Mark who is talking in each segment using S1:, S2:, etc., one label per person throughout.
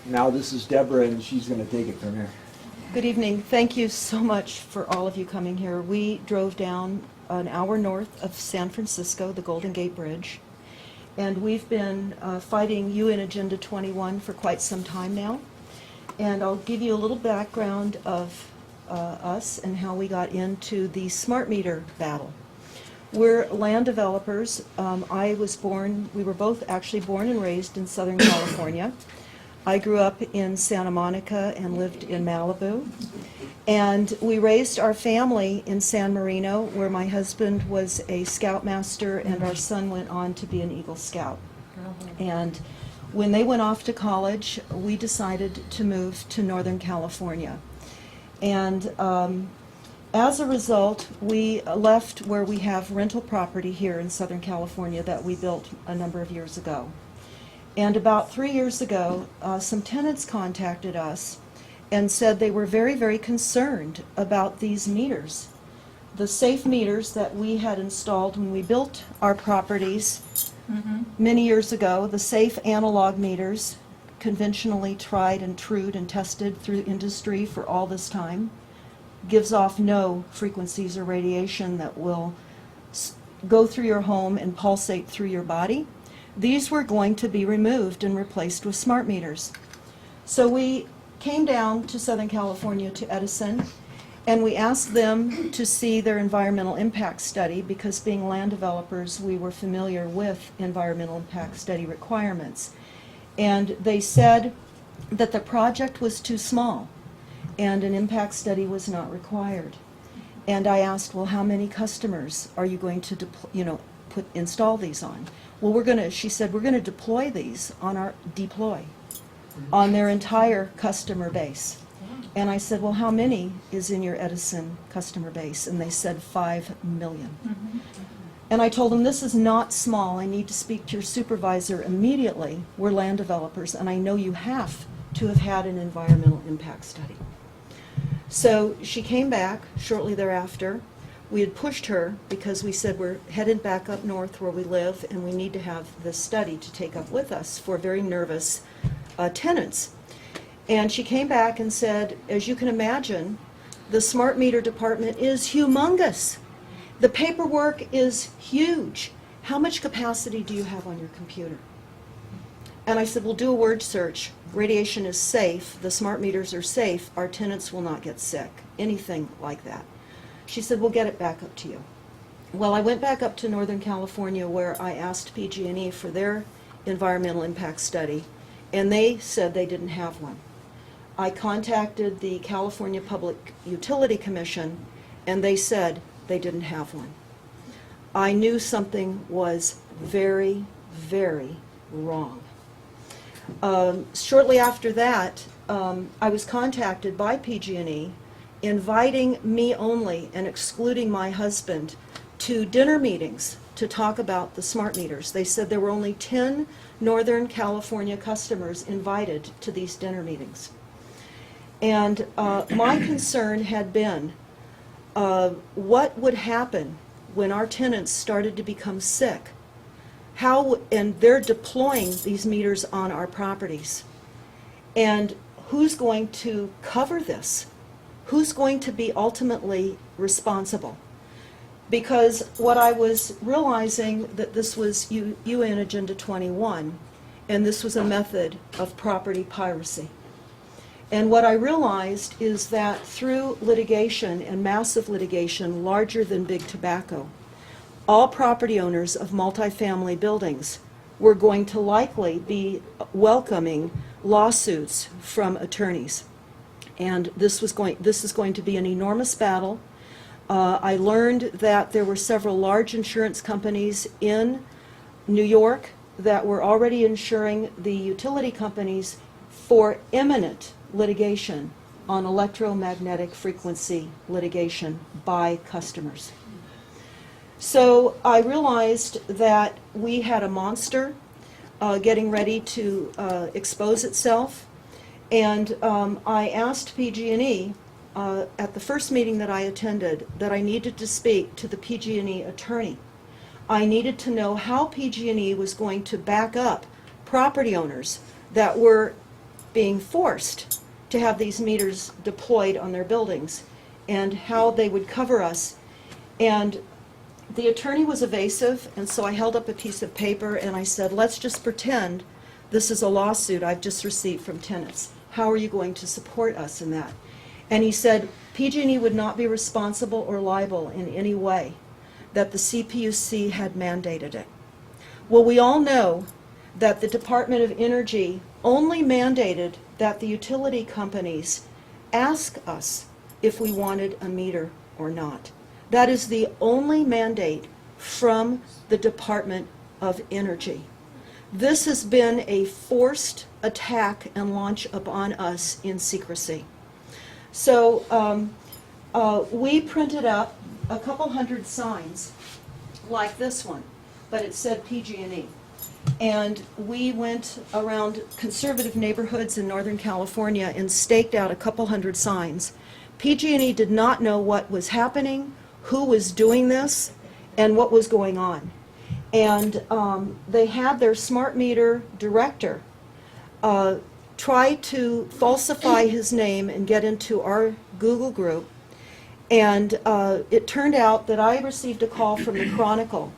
S1: Now this is Deborah, and she's going to take it from here.
S2: Good evening. Thank you so much for all of you coming here. We drove down an hour north of San Francisco, the Golden Gate Bridge, and we've been fighting UN Agenda 21 for quite some time now. And I'll give you a little background of us and how we got into the smart meter battle. We're land developers. We were both actually born and raised in Southern California. I grew up in Santa Monica and lived in Malibu. And we raised our family in San Marino, where my husband was a scoutmaster and our son went on to be an Eagle Scout. And when they went off to college, we decided to move to Northern California. And as a result, we left where we have rental property here in Southern California that we built a number of years ago. And about 3 years ago, some tenants contacted us and said they were very, very concerned about these meters. The safe meters that we had installed when we built our properties many years ago, the safe analog meters, conventionally tried and trued and tested through industry for all this time, gives off no frequencies or radiation that will go through your home and pulsate through your body. These were going to be removed and replaced with smart meters. So we came down to Southern California to Edison, and we asked them to see their environmental impact study, because being land developers, we were familiar with environmental impact study requirements. And they said that the project was too small and an impact study was not required. And I asked, well, how many customers are you going to install these on? Well, she said, we're going to deploy these on their entire customer base. And I said, well, how many is in your Edison customer base? And they said 5 million. And I told them, this is not small. I need to speak to your supervisor immediately. We're land developers, and I know you have to have had an environmental impact study. So she came back shortly thereafter. We had pushed her because we said we're headed back up north where we live, and we need to have this study to take up with us for very nervous tenants. And she came back and said, as you can imagine, the smart meter department is humongous. The paperwork is huge. How much capacity do you have on your computer? And I said, we'll do a word search. Radiation is safe. The smart meters are safe. Our tenants will not get sick. Anything like that. She said, we'll get it back up to you. Well, I went back up to Northern California, where I asked PG&E for their environmental impact study, and they said they didn't have one. I contacted the California Public Utility Commission, and they said they didn't have one. I knew something was very, very wrong. Shortly after that, I was contacted by PG&E, inviting me only and excluding my husband to dinner meetings to talk about the smart meters. They said there were only 10 Northern California customers invited to these dinner meetings. And my concern had been what would happen when our tenants started to become sick. And they're deploying these meters on our properties. And who's going to cover this? Who's going to be ultimately responsible? Because what I was realizing, that this was UN Agenda 21, and this was a method of property piracy. And what I realized is that through litigation, and massive litigation larger than big tobacco, all property owners of multifamily buildings were going to likely be welcoming lawsuits from attorneys. And this is going to be an enormous battle. I learned that there were several large insurance companies in New York that were already insuring the utility companies for imminent litigation on electromagnetic frequency litigation by customers. So I realized that we had a monster getting ready to expose itself, and I asked PG&E at the first meeting that I attended that I needed to speak to the PG&E attorney. I needed to know how PG&E was going to back up property owners that were being forced to have these meters deployed on their buildings and how they would cover us. And the attorney was evasive, and so I held up a piece of paper and I said, let's just pretend this is a lawsuit I've just received from tenants. How are you going to support us in that? And he said, PG&E would not be responsible or liable in any way, that the CPUC had mandated it. Well, we all know that the Department of Energy only mandated that the utility companies ask us if we wanted a meter or not. That is the only mandate from the Department of Energy. This has been a forced attack and launch upon us in secrecy. So we printed up a couple hundred signs like this one, but it said PG&E. And we went around conservative neighborhoods in Northern California and staked out a couple hundred signs. PG&E did not know what was happening, who was doing this, and what was going on. And they had their smart meter director try to falsify his name and get into our Google group. And it turned out that I received a call from the Chronicle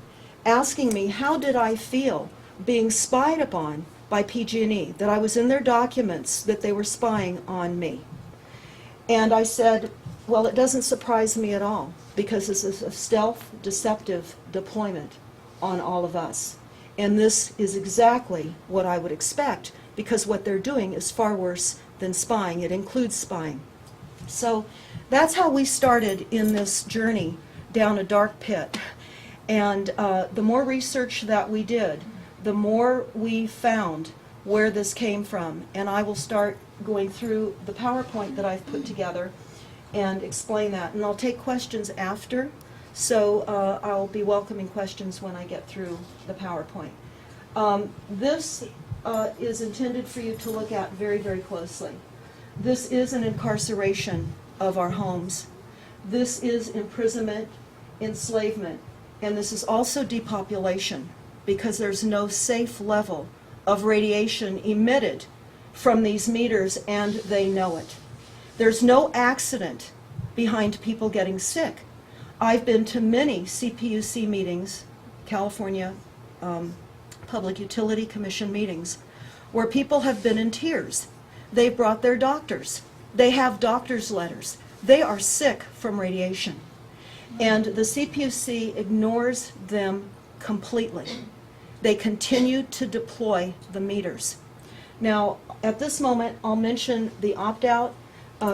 S2: asking me how did I feel being spied upon by PG&E, that I was in their documents, that they were spying on me. And I said, well, it doesn't surprise me at all, because this is a stealth, deceptive deployment on all of us. And this is exactly what I would expect, because what they're doing is far worse than spying. It includes spying. So that's how we started in this journey down a dark pit. And the more research that we did, the more we found where this came from. And I will start going through the PowerPoint that I've put together and explain that. And I'll take questions after, so I'll be welcoming questions when I get through the PowerPoint. This is intended for you to look at very, very closely. This is an incarceration of our homes. This is imprisonment, enslavement, and this is also depopulation, because there's no safe level of radiation emitted from these meters, and they know it. There's no accident behind people getting sick. I've been to many CPUC meetings, California Public Utility Commission meetings, where people have been in tears. They've brought their doctors. They have doctor's letters. They are sick from radiation. And the CPUC ignores them completely. They continue to deploy the meters. Now, at this moment, I'll mention the opt-out.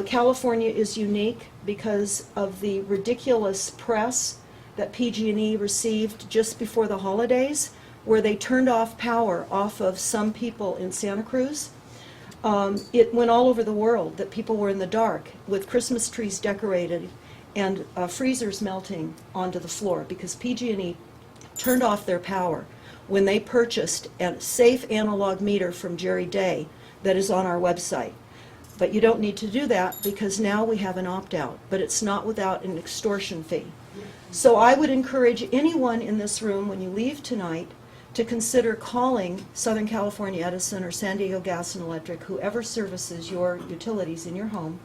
S2: California is unique because of the ridiculous press that PG&E received just before the holidays, where they turned off power off of some people in Santa Cruz. It went all over the world that people were in the dark with Christmas trees decorated and freezers melting onto the floor because PG&E turned off their power when they purchased a safe analog meter from Jerry Day that is on our website. But you don't need to do that because now we have an opt-out, but it's not without an extortion fee. So I would encourage anyone in this room, when you leave tonight, to consider calling Southern California Edison or San Diego Gas and Electric, whoever services your utilities in your home,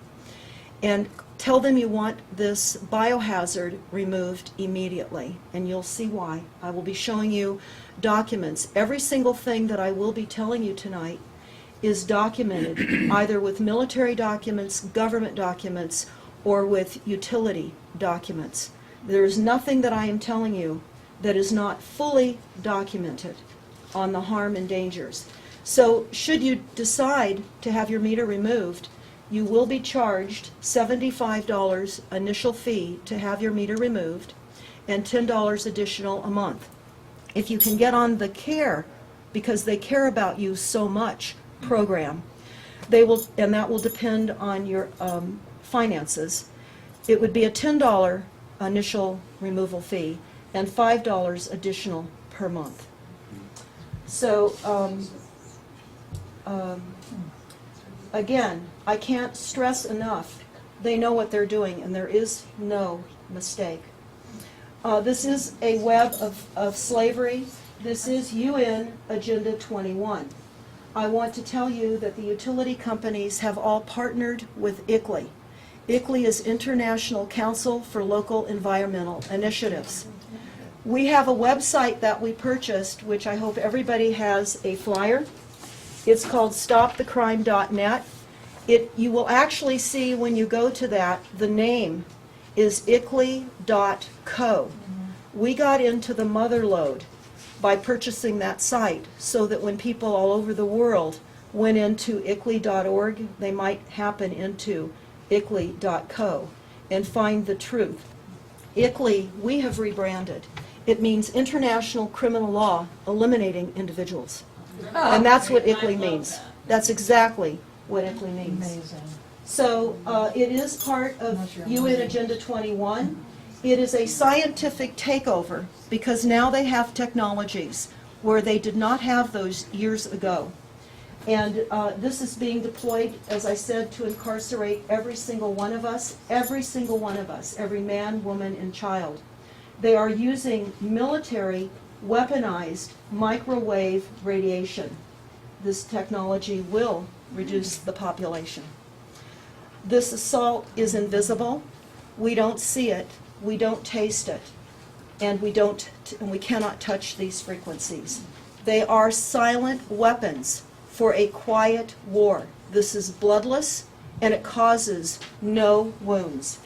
S2: and tell them you want this biohazard removed immediately, and you'll see why. I will be showing you documents. Every single thing that I will be telling you tonight is documented either with military documents, government documents, or with utility documents. There is nothing that I am telling you that is not fully documented on the harm and dangers. So should you decide to have your meter removed, you will be charged $75 initial fee to have your meter removed and $10 additional a month. If you can get on the CARE, because they care about you so much, program, they will, and that will depend on your finances, it would be a $10 initial removal fee and $5 additional per month. So again, I can't stress enough, they know what they're doing and there is no mistake. This is a web of slavery. This is UN Agenda 21. I want to tell you that the utility companies have all partnered with ICLEI. ICLEI is International Council for Local Environmental Initiatives. We have a website that we purchased, which I hope everybody has a flyer. It's called stopthecrime.net. You will actually see when you go to that, the name is iclei.co. We got into the mother lode by purchasing that site so that when people all over the world went into iclei.org, they might happen into iclei.co and find the truth. ICLEI, we have rebranded. It means International Criminal Law Eliminating Individuals. And that's what ICLEI means. That's exactly what ICLEI means.
S3: Amazing.
S2: So it is part of UN Agenda 21. It is a scientific takeover because now they have technologies where they did not have those years ago. And this is being deployed, as I said, to incarcerate every single one of us, every man, woman, and child. They are using military weaponized microwave radiation. This technology will reduce the population. This assault is invisible. We don't see it, we don't taste it, and we cannot touch these frequencies. They are silent weapons for a quiet war. This is bloodless, and it causes no wounds.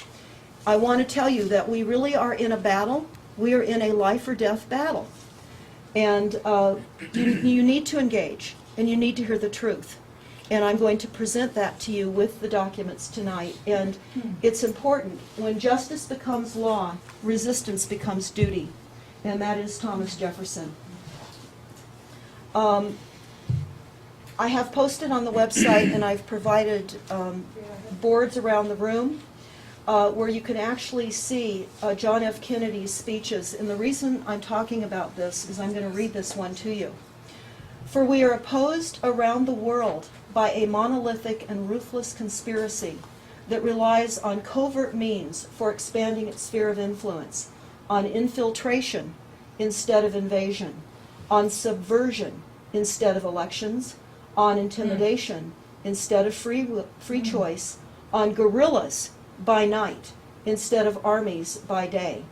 S2: I want to tell you that we really are in a battle. We are in a life or death battle. And you need to engage, and you need to hear the truth. And I'm going to present that to you with the documents tonight. And it's important. When justice becomes law, resistance becomes duty. And that is Thomas Jefferson. I have posted on the website, and I've provided boards around the room where you can actually see John F. Kennedy's speeches. And the reason I'm talking about this is I'm going to read this one to you. For we are opposed around the world by a monolithic and ruthless conspiracy that relies on covert means for expanding its sphere of influence, on infiltration instead of invasion, on subversion instead of elections, on intimidation instead of free choice, on guerrillas by night instead of armies by day.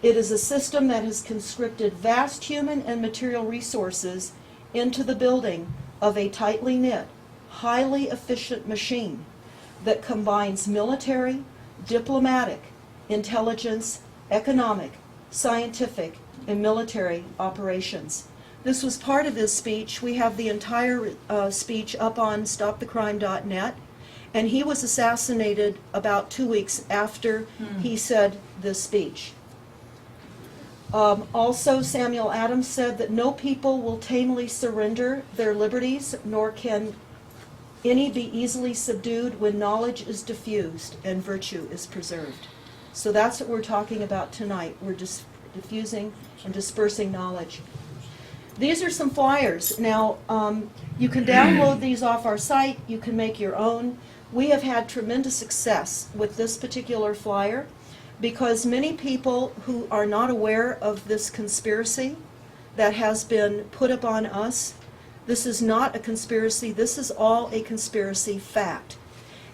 S2: It is a system that has conscripted vast human and material resources into the building of a tightly knit, highly efficient machine that combines military, diplomatic, intelligence, economic, scientific, and military operations. This was part of his speech. We have the entire speech up on stopthecrime.net, and he was assassinated about 2 weeks after he said this speech. Also, Samuel Adams said that no people will tamely surrender their liberties, nor can any be easily subdued when knowledge is diffused and virtue is preserved. So that's what we're talking about tonight. We're just diffusing and dispersing knowledge. These are some flyers. Now, you can download these off our site. You can make your own. We have had tremendous success with this particular flyer because many people who are not aware of this conspiracy that has been put upon us, this is not a conspiracy, this is all a conspiracy fact.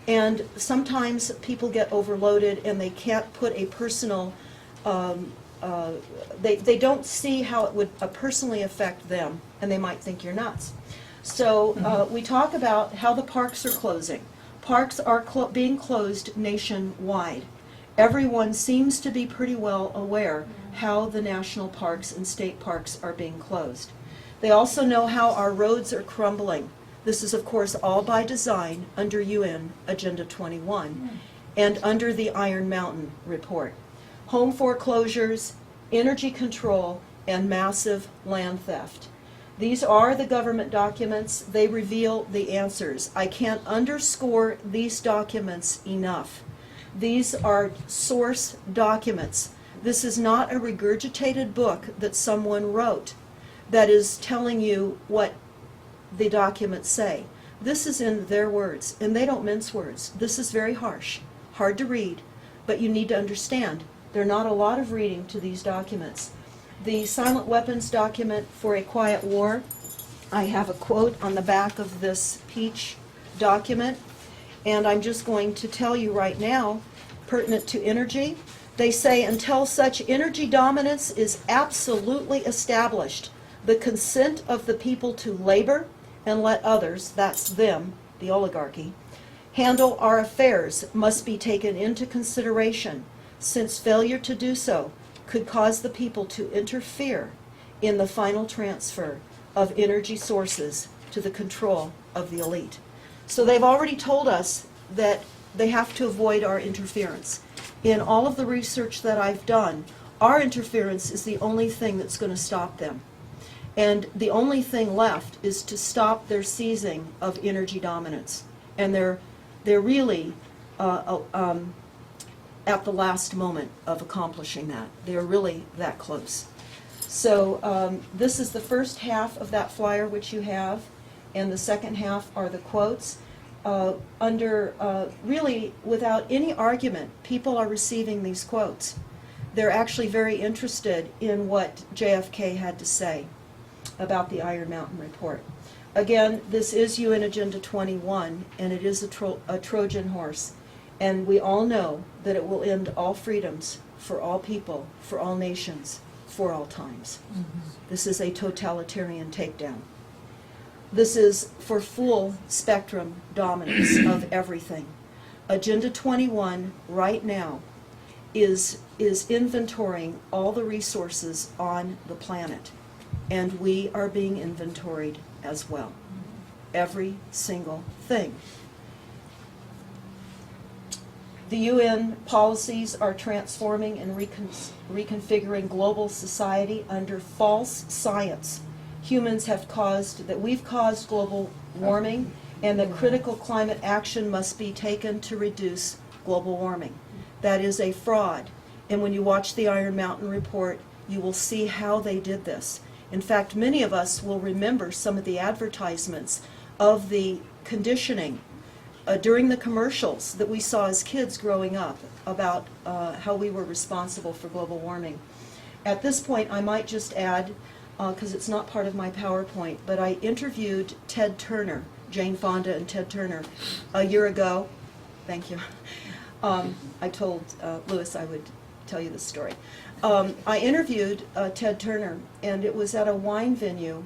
S2: And sometimes people get overloaded and they can't put a personal, they don't see how it would personally affect them, and they might think you're nuts. So we talk about how the parks are closing. Parks are being closed nationwide. Everyone seems to be pretty well aware how the national parks and state parks are being closed. They also know how our roads are crumbling. This is, of course, all by design under UN Agenda 21 and under the Iron Mountain Report. Home foreclosures, energy control, and massive land theft. These are the government documents. They reveal the answers. I can't underscore these documents enough. These are source documents. This is not a regurgitated book that someone wrote that is telling you what the documents say. This is in their words, and they don't mince words. This is very harsh, hard to read, but you need to understand there are not a lot of reading to these documents. The silent weapons document for a quiet war, I have a quote on the back of this peach document, and I'm just going to tell you right now, pertinent to energy. They say, until such energy dominance is absolutely established, the consent of the people to labor and let others, that's them, the oligarchy, handle our affairs must be taken into consideration, since failure to do so could cause the people to interfere in the final transfer of energy sources to the control of the elite. So they've already told us that they have to avoid our interference. In all of the research that I've done, our interference is the only thing that's going to stop them. And the only thing left is to stop their seizing of energy dominance. And they're really at the last moment of accomplishing that. They're really that close. So this is the first half of that flyer which you have, and the second half are the quotes. Really, without any argument, people are receiving these quotes. They're actually very interested in what JFK had to say about the Iron Mountain Report. Again, this is UN Agenda 21, and it is a Trojan horse. And we all know that it will end all freedoms for all people, for all nations, for all times. Mm-hmm. This is a totalitarian takedown. This is for full spectrum dominance of everything. Agenda 21 right now is inventorying all the resources on the planet, and we are being inventoried as well. Every single thing. The UN policies are transforming and reconfiguring global society under false science. Humans have we've caused global warming, and that critical climate action must be taken to reduce global warming. That is a fraud. And when you watch the Iron Mountain Report, you will see how they did this. In fact, many of us will remember some of the advertisements of the conditioning during the commercials that we saw as kids growing up about how we were responsible for global warming. At this point, I might just add, because it's not part of my PowerPoint, but I interviewed Ted Turner, Jane Fonda and Ted Turner, a year ago. Thank you. I told Louis I would tell you this story. I interviewed Ted Turner, and it was at a wine venue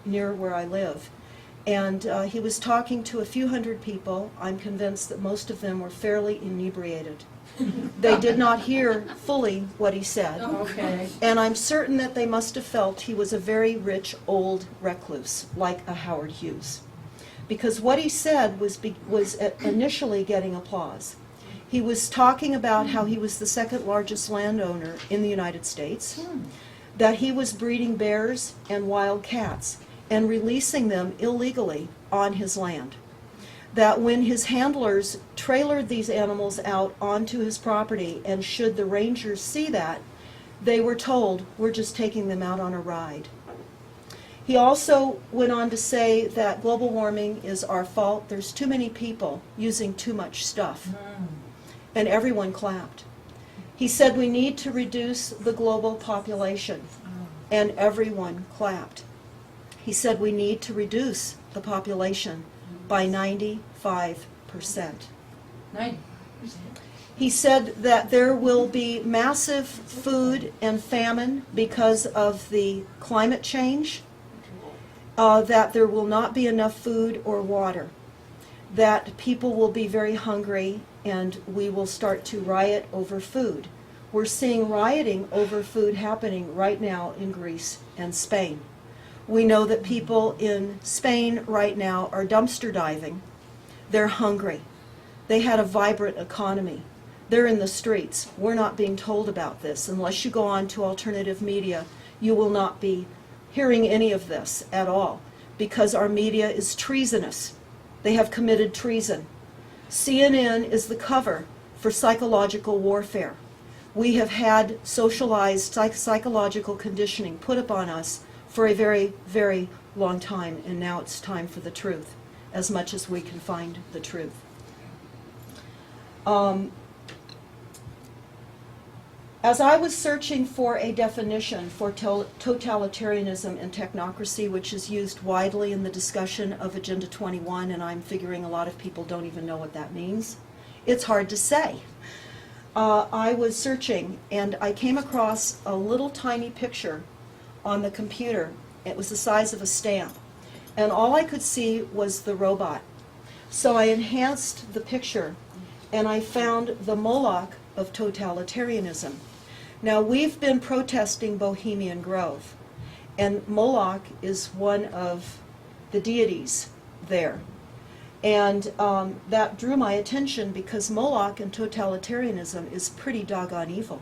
S2: near where I live. And he was talking to a few hundred people. I'm convinced that most of them were fairly inebriated. They did not hear fully what he said.
S3: Okay.
S2: And I'm certain that they must have felt he was a very rich, old recluse, like a Howard Hughes. Because what he said was initially getting applause. He was talking about how he was the second largest landowner in the United States, that he was breeding bears and wild cats and releasing them illegally on his land. That when his handlers trailered these animals out onto his property, and should the rangers see that, they were told, we're just taking them out on a ride. He also went on to say that global warming is our fault. There's too many people using too much stuff. And everyone clapped. He said we need to reduce the global population, and everyone clapped. He said we need to reduce the population by 95%.
S3: 90%.
S2: He said that there will be massive food and famine because of the climate change, that there will not be enough food or water, that people will be very hungry, and we will start to riot over food. We're seeing rioting over food happening right now in Greece and Spain. We know that people in Spain right now are dumpster diving. They're hungry. They had a vibrant economy. They're in the streets. We're not being told about this. Unless you go on to alternative media, you will not be hearing any of this at all, because our media is treasonous. They have committed treason. CNN is the cover for psychological warfare. We have had socialized psychological conditioning put upon us for a very, very long time, and now it's time for the truth, as much as we can find the truth. As I was searching for a definition for totalitarianism and technocracy, which is used widely in the discussion of Agenda 21, and I'm figuring a lot of people don't even know what that means, it's hard to say. I was searching, and I came across a little tiny picture on the computer. It was the size of a stamp, and all I could see was the robot. So I enhanced the picture, and I found the Moloch of totalitarianism. Now, we've been protesting Bohemian Grove, and Moloch is one of the deities there. And that drew my attention because Moloch and totalitarianism is pretty doggone evil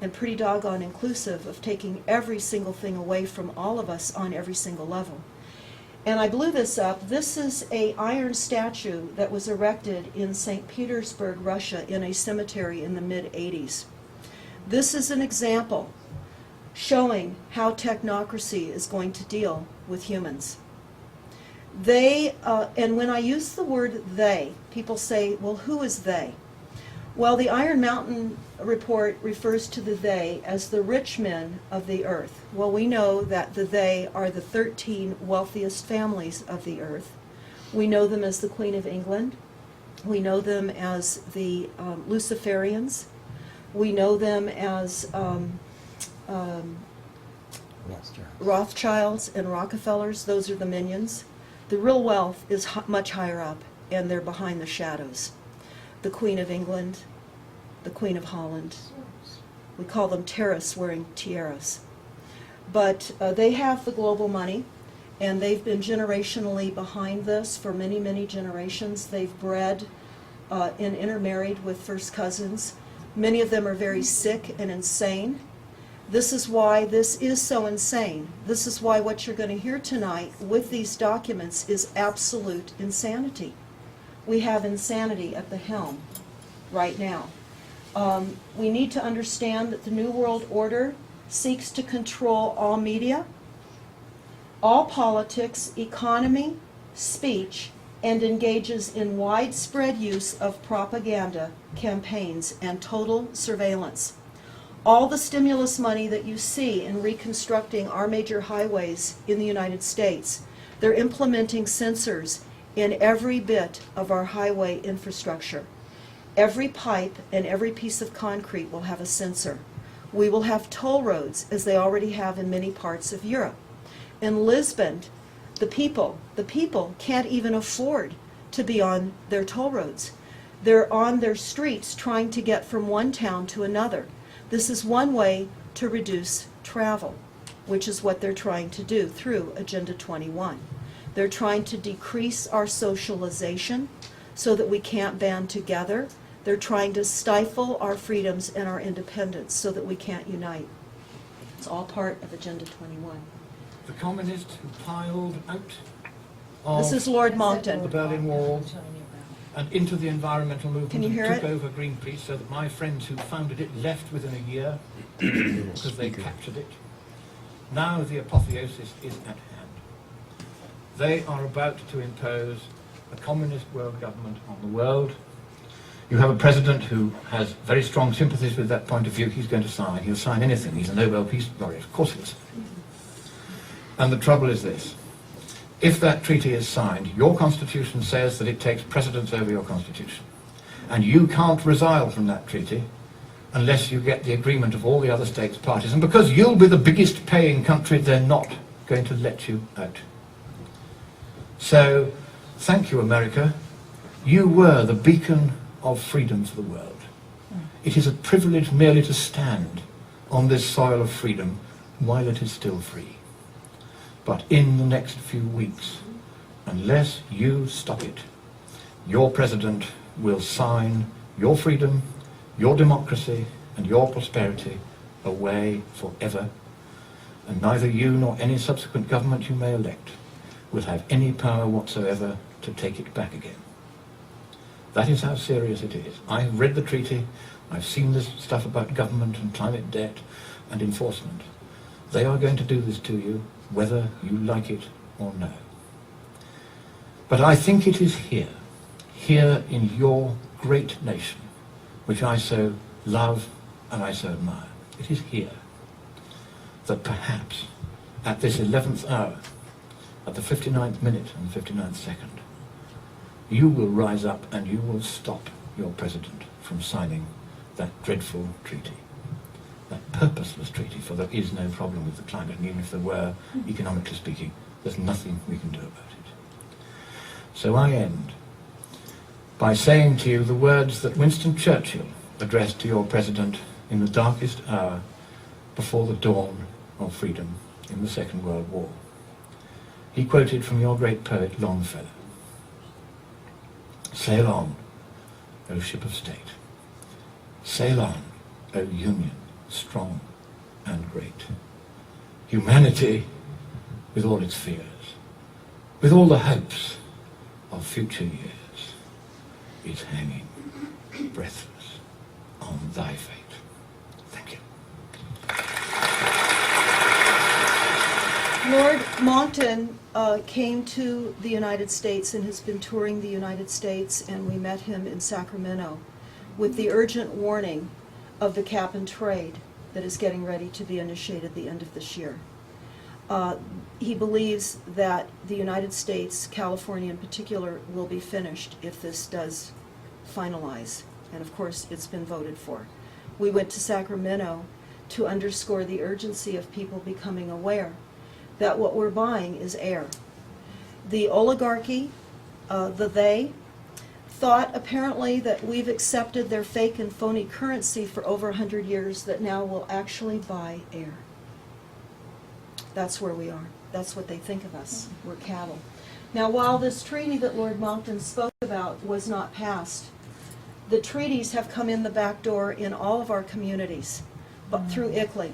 S2: and pretty doggone inclusive of taking every single thing away from all of us on every single level. And I blew this up. This is an iron statue that was erected in St. Petersburg, Russia, in a cemetery in the mid-'80s. This is an example showing how technocracy is going to deal with humans. They, and when I use the word they, people say, well, who is they? Well, the Iron Mountain report refers to the they as the rich men of the earth. Well, we know that the they are the 13 wealthiest families of the earth. We know them as the Queen of England. We know them as the Luciferians. We know them as Rothschilds and Rockefellers. Those are the minions. The real wealth is much higher up, and they're behind the shadows. The Queen of England, the Queen of Holland. We call them terrorists wearing tiaras. But they have the global money, and they've been generationally behind this for many, many generations. They've bred and intermarried with first cousins. Many of them are very sick and insane. This is why this is so insane. This is why what you're going to hear tonight with these documents is absolute insanity. We have insanity at the helm right now. We need to understand that the New World Order seeks to control all media, all politics, economy, speech, and engages in widespread use of propaganda, campaigns, and total surveillance. All the stimulus money that you see in reconstructing our major highways in the United States, they're implementing sensors in every bit of our highway infrastructure. Every pipe and every piece of concrete will have a sensor. We will have toll roads, as they already have in many parts of Europe. In Lisbon, the people can't even afford to be on their toll roads. They're on their streets trying to get from one town to another. This is one way to reduce travel, which is what they're trying to do through Agenda 21. They're trying to decrease our socialization so that we can't band together. They're trying to stifle our freedoms and our independence so that we can't unite. It's all part of Agenda 21.
S3: The communists who piled out of
S2: This is Lord
S3: the
S2: Monckton.
S3: Berlin Wall and into the environmental movement
S2: Can you hear
S3: and took
S2: it?
S3: over Greenpeace, so that my friends who founded it left within a year because they captured it. Now the apotheosis is at hand. They are about to impose a communist world government on the world. You have a president who has very strong sympathies with that point of view. He's going to sign. He'll sign anything. He's a Nobel Peace Laureate. Of course he'll sign. And the trouble is this. If that treaty is signed, your constitution says that it takes precedence over your constitution. And you can't resile from that treaty unless you get the agreement of all the other states parties. And because you'll be the biggest paying country, they're not going to let you out. So, thank you, America. You were the beacon of freedom for the world. It is a privilege merely to stand on this soil of freedom while it is still free. But in the next few weeks, unless you stop it, your president will sign your freedom, your democracy, and your prosperity away forever, and neither you nor any subsequent government you may elect will have any power whatsoever to take it back again. That is how serious it is. I've read the treaty, I've seen this stuff about government and climate debt and enforcement. They are going to do this to you, whether you like it or no. But I think it is here in your great nation, which I so love and I so admire, it is here that perhaps at this 11th hour, at the 59th minute and 59th second, you will rise up and you will stop your president from signing that dreadful treaty, that purposeless treaty, for there is no problem with the climate, and even if there were, economically speaking, there's nothing we can do about it. So I end by saying to you the words that Winston Churchill addressed to your president in the darkest hour before the dawn of freedom in the Second World War. He quoted from your great poet Longfellow: "Sail on, O ship of state. Sail on, O Union, strong and great. Humanity, with all its fears, with all the hopes of future years, is hanging breathless on thy fate." Thank you.
S2: Lord Monckton came to the United States and has been touring the United States, and we met him in Sacramento with the urgent warning of the cap and trade that is getting ready to be initiated at the end of this year. He believes that the United States, California in particular, will be finished if this does finalize. And of course, it's been voted for. We went to Sacramento to underscore the urgency of people becoming aware that what we're buying is air. The oligarchy, they, thought apparently that we've accepted their fake and phony currency for over 100 years that now will actually buy air. That's where we are. That's what they think of us. We're cattle. Now, while this treaty that Lord Monckton spoke about was not passed, the treaties have come in the back door in all of our communities, but through ICLEI.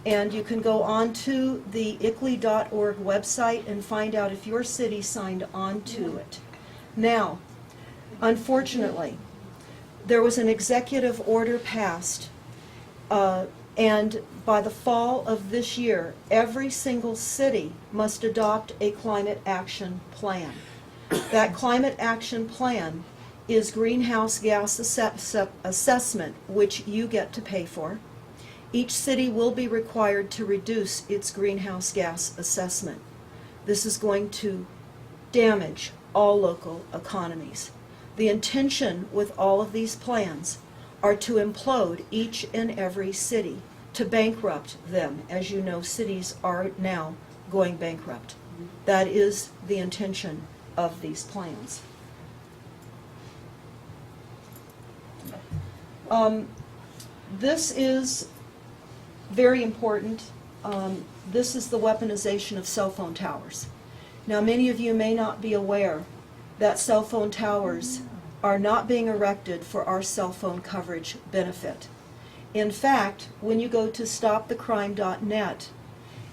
S2: And you can go on to the ICLEI.org website and find out if your city signed on to it. Now, unfortunately, there was an executive order passed, and by the fall of this year, every single city must adopt a climate action plan. That climate action plan is greenhouse gas assessment, which you get to pay for. Each city will be required to reduce its greenhouse gas assessment. This is going to damage all local economies. The intention with all of these plans are to implode each and every city, to bankrupt them. As you know, cities are now going bankrupt. That is the intention of these plans. This is very important. This is the weaponization of cell phone towers. Now, many of you may not be aware that cell phone towers are not being erected for our cell phone coverage benefit. In fact, when you go to stopthecrime.net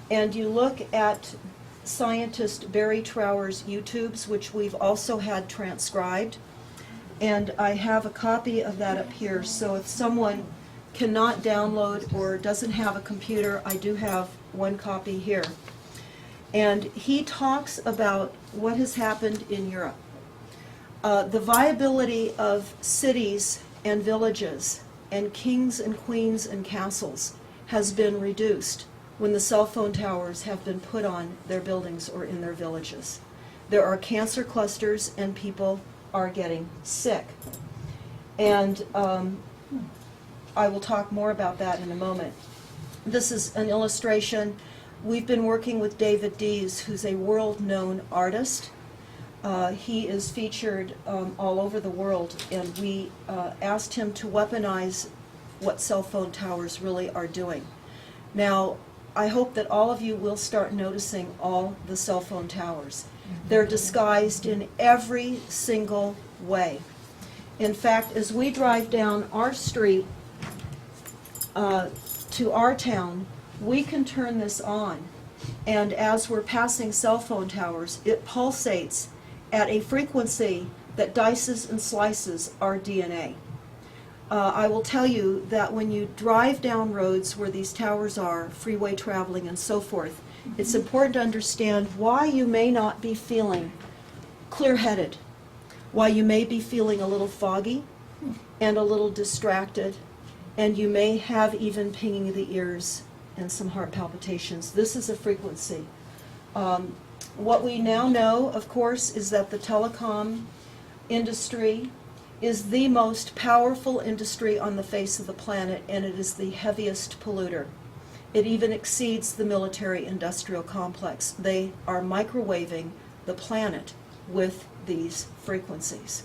S2: and you look at scientist Barry Trower's YouTubes, which we've also had transcribed, and I have a copy of that up here, so if someone cannot download or doesn't have a computer, I do have one copy here. And he talks about what has happened in Europe. The viability of cities and villages and kings and queens and castles has been reduced when the cell phone towers have been put on their buildings or in their villages. There are cancer clusters and people are getting sick. And I will talk more about that in a moment. This is an illustration. We've been working with David Dees, who's a world-known artist. He is featured all over the world, and we asked him to weaponize what cell phone towers really are doing. Now, I hope that all of you will start noticing all the cell phone towers. They're disguised in every single way. In fact, as we drive down our street to our town, we can turn this on, and as we're passing cell phone towers, it pulsates at a frequency that dices and slices our DNA. I will tell you that when you drive down roads where these towers are, freeway traveling and so forth, it's important to understand why you may not be feeling clear-headed, why you may be feeling a little foggy and a little distracted and you may have even pinging of the ears and some heart palpitations. This is a frequency. What we now know, of course, is that the telecom industry is the most powerful industry on the face of the planet, and it is the heaviest polluter. It even exceeds the military-industrial complex. They are microwaving the planet with these frequencies.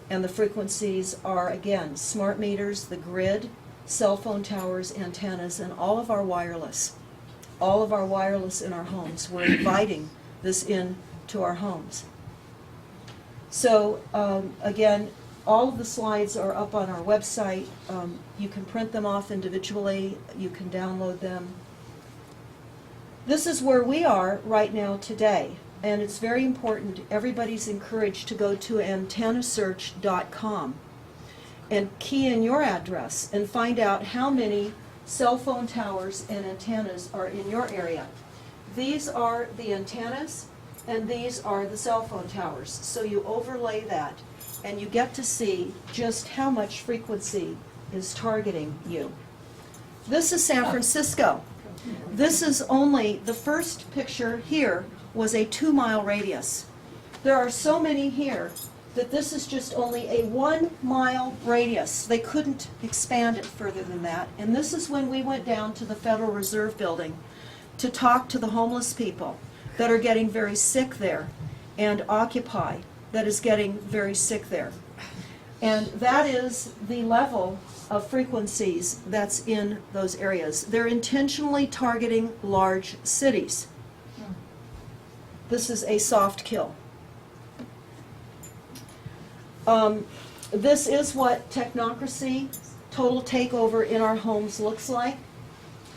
S2: And the frequencies are, again, smart meters, the grid, cell phone towers, antennas, and all of our wireless. All of our wireless in our homes. We're inviting this into our homes. So, again, all of the slides are up on our website. You can print them off individually. You can download them. This is where we are right now today. And it's very important. Everybody's encouraged to go to antennasearch.com and key in your address and find out how many cell phone towers and antennas are in your area. These are the antennas, and these are the cell phone towers. So you overlay that, and you get to see just how much frequency is targeting you. This is San Francisco. This is only, the first picture here was a 2-mile radius. There are so many here that this is just only a 1-mile radius. They couldn't expand it further than that. And this is when we went down to the Federal Reserve Building to talk to the homeless people that are getting very sick there, and Occupy that is getting very sick there. And that is the level of frequencies that's in those areas. They're intentionally targeting large cities. This is a soft kill. This is what technocracy, total takeover in our homes looks like.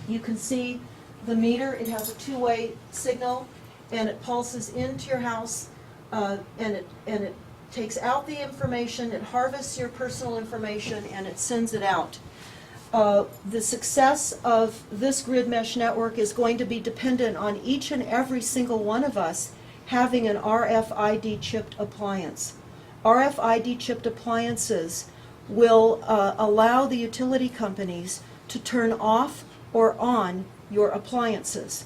S2: You can see the meter. It has a 2-way signal, and it pulses into your house, and it takes out the information, it harvests your personal information, and it sends it out. The success of this grid mesh network is going to be dependent on each and every single one of us having an RFID chipped appliance. RFID chipped appliances will allow the utility companies to turn off or on your appliances.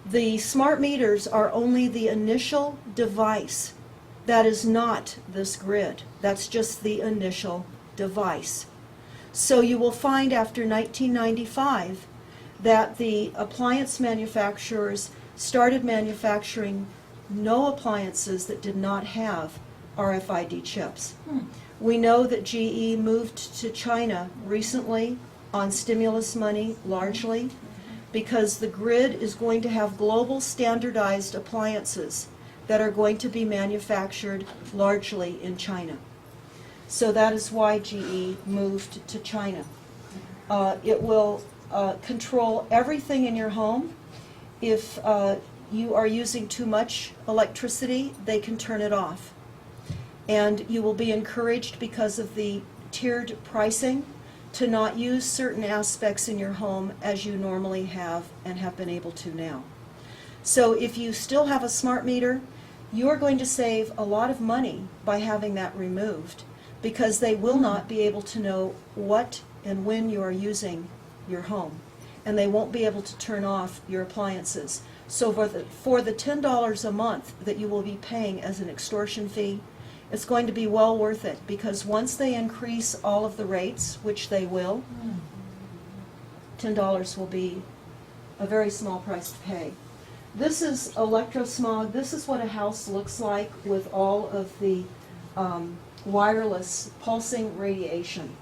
S2: The smart meters are only the initial device. That is not this grid. That's just the initial device. So you will find after 1995 that the appliance manufacturers started manufacturing no appliances that did not have RFID chips. We know that GE moved to China recently on stimulus money largely because the grid is going to have global standardized appliances that are going to be manufactured largely in China. So that is why GE moved to China. It will control everything in your home. If you are using too much electricity, they can turn it off. And you will be encouraged, because of the tiered pricing, to not use certain aspects in your home as you normally have and have been able to now. So if you still have a smart meter, you're going to save a lot of money by having that removed, because they will not be able to know what and when you are using your home, and they won't be able to turn off your appliances. So for the $10 a month that you will be paying as an extortion fee, it's going to be well worth it, because once they increase all of the rates, which they will, $10 will be a very small price to pay. This is electrosmog. This is what a house looks like with all of the wireless pulsing radiation.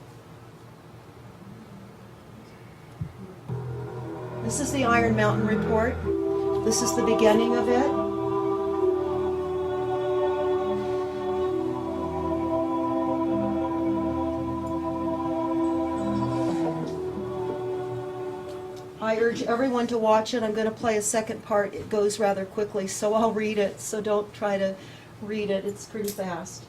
S2: This is the Iron Mountain report. This is the beginning of it. I urge everyone to watch it. I'm going to play a second part. It goes rather quickly, so I'll read it. So don't try to read it. It's pretty fast.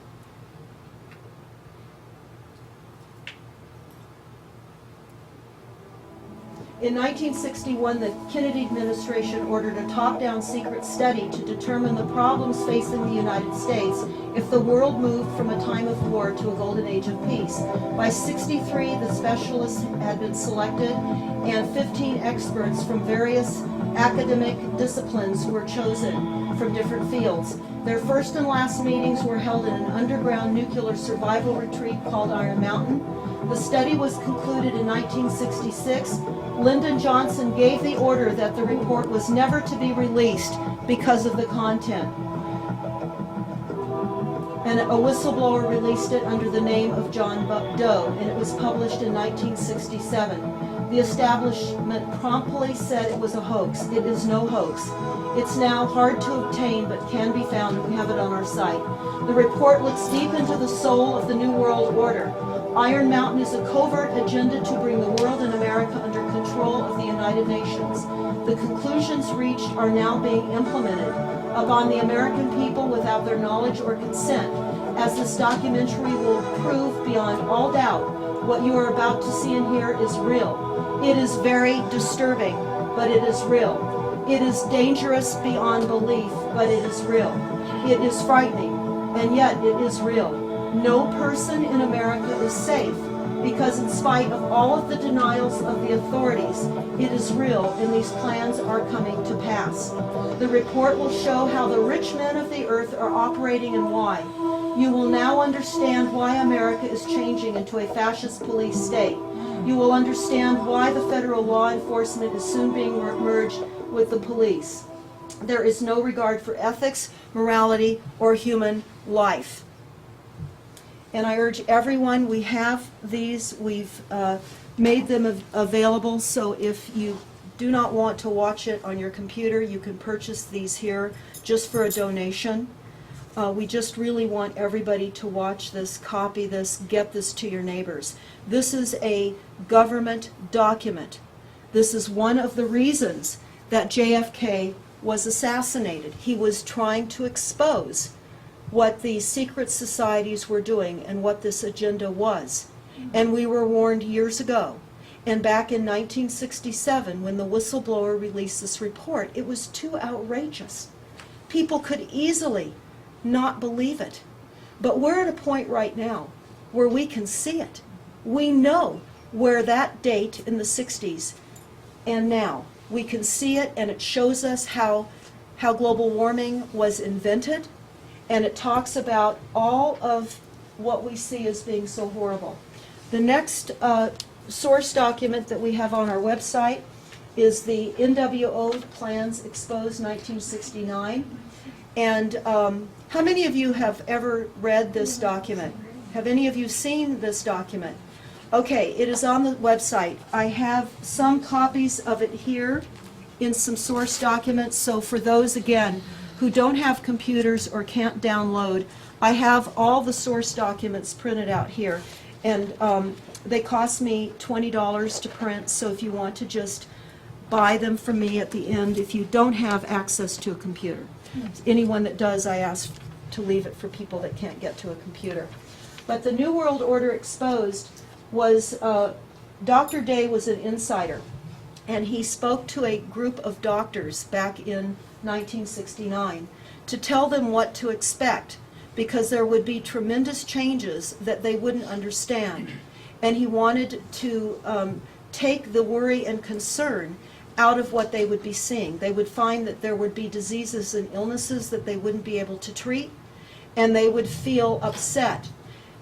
S2: In 1961, the Kennedy administration ordered a top-down secret study to determine the problems facing the United States if the world moved from a time of war to a golden age of peace. By 63, the specialists had been selected, and 15 experts from various academic disciplines were chosen from different fields. Their first and last meetings were held in an underground nuclear survival retreat called Iron Mountain. The study was concluded in 1966. Lyndon Johnson gave the order that the report was never to be released because of the content. And a whistleblower released it under the name of John Doe, and it was published in 1967. The establishment promptly said it was a hoax. It is no hoax. It's now hard to obtain, but can be found. We have it on our site. The report looks deep into the soul of the New World Order. Iron Mountain is a covert agenda to bring the world and America under control of the United Nations. The conclusions reached are now being implemented upon the American people without their knowledge or consent. As this documentary will prove beyond all doubt, what you are about to see and hear is real. It is very disturbing, but it is real. It is dangerous beyond belief, but it is real. It is frightening, and yet it is real. No person in America is safe because in spite of all of the denials of the authorities, it is real and these plans are coming to pass. The report will show how the rich men of the earth are operating and why. You will now understand why America is changing into a fascist police state. You will understand why the federal law enforcement is soon being merged with the police. There is no regard for ethics, morality, or human life. And I urge everyone, we have these, we've made them available, so if you do not want to watch it on your computer, you can purchase these here just for a donation. We just really want everybody to watch this, copy this, get this to your neighbors. This is a government document. This is one of the reasons that JFK was assassinated. He was trying to expose what the secret societies were doing and what this agenda was. And we were warned years ago. And back in 1967, when the whistleblower released this report, it was too outrageous. People could easily not believe it. But we're at a point right now where we can see it. We know where that date in the 60s and now, we can see it, and it shows us how global warming was invented. And it talks about all of what we see as being so horrible. The next source document that we have on our website is the NWO Plans Exposed 1969. And how many of you have ever read this document? Have any of you seen this document? Okay, it is on the website. I have some copies of it here in some source documents, so for those, again, who don't have computers or can't download, I have all the source documents printed out here. And they cost me $20 to print, so if you want to just buy them from me at the end, if you don't have access to a computer. Anyone that does, I ask to leave it for people that can't get to a computer. But the New World Order Exposed was, Dr. Day was an insider, and he spoke to a group of doctors back in 1969 to tell them what to expect, because there would be tremendous changes that they wouldn't understand. And he wanted to take the worry and concern out of what they would be seeing. They would find that there would be diseases and illnesses that they wouldn't be able to treat, and they would feel upset.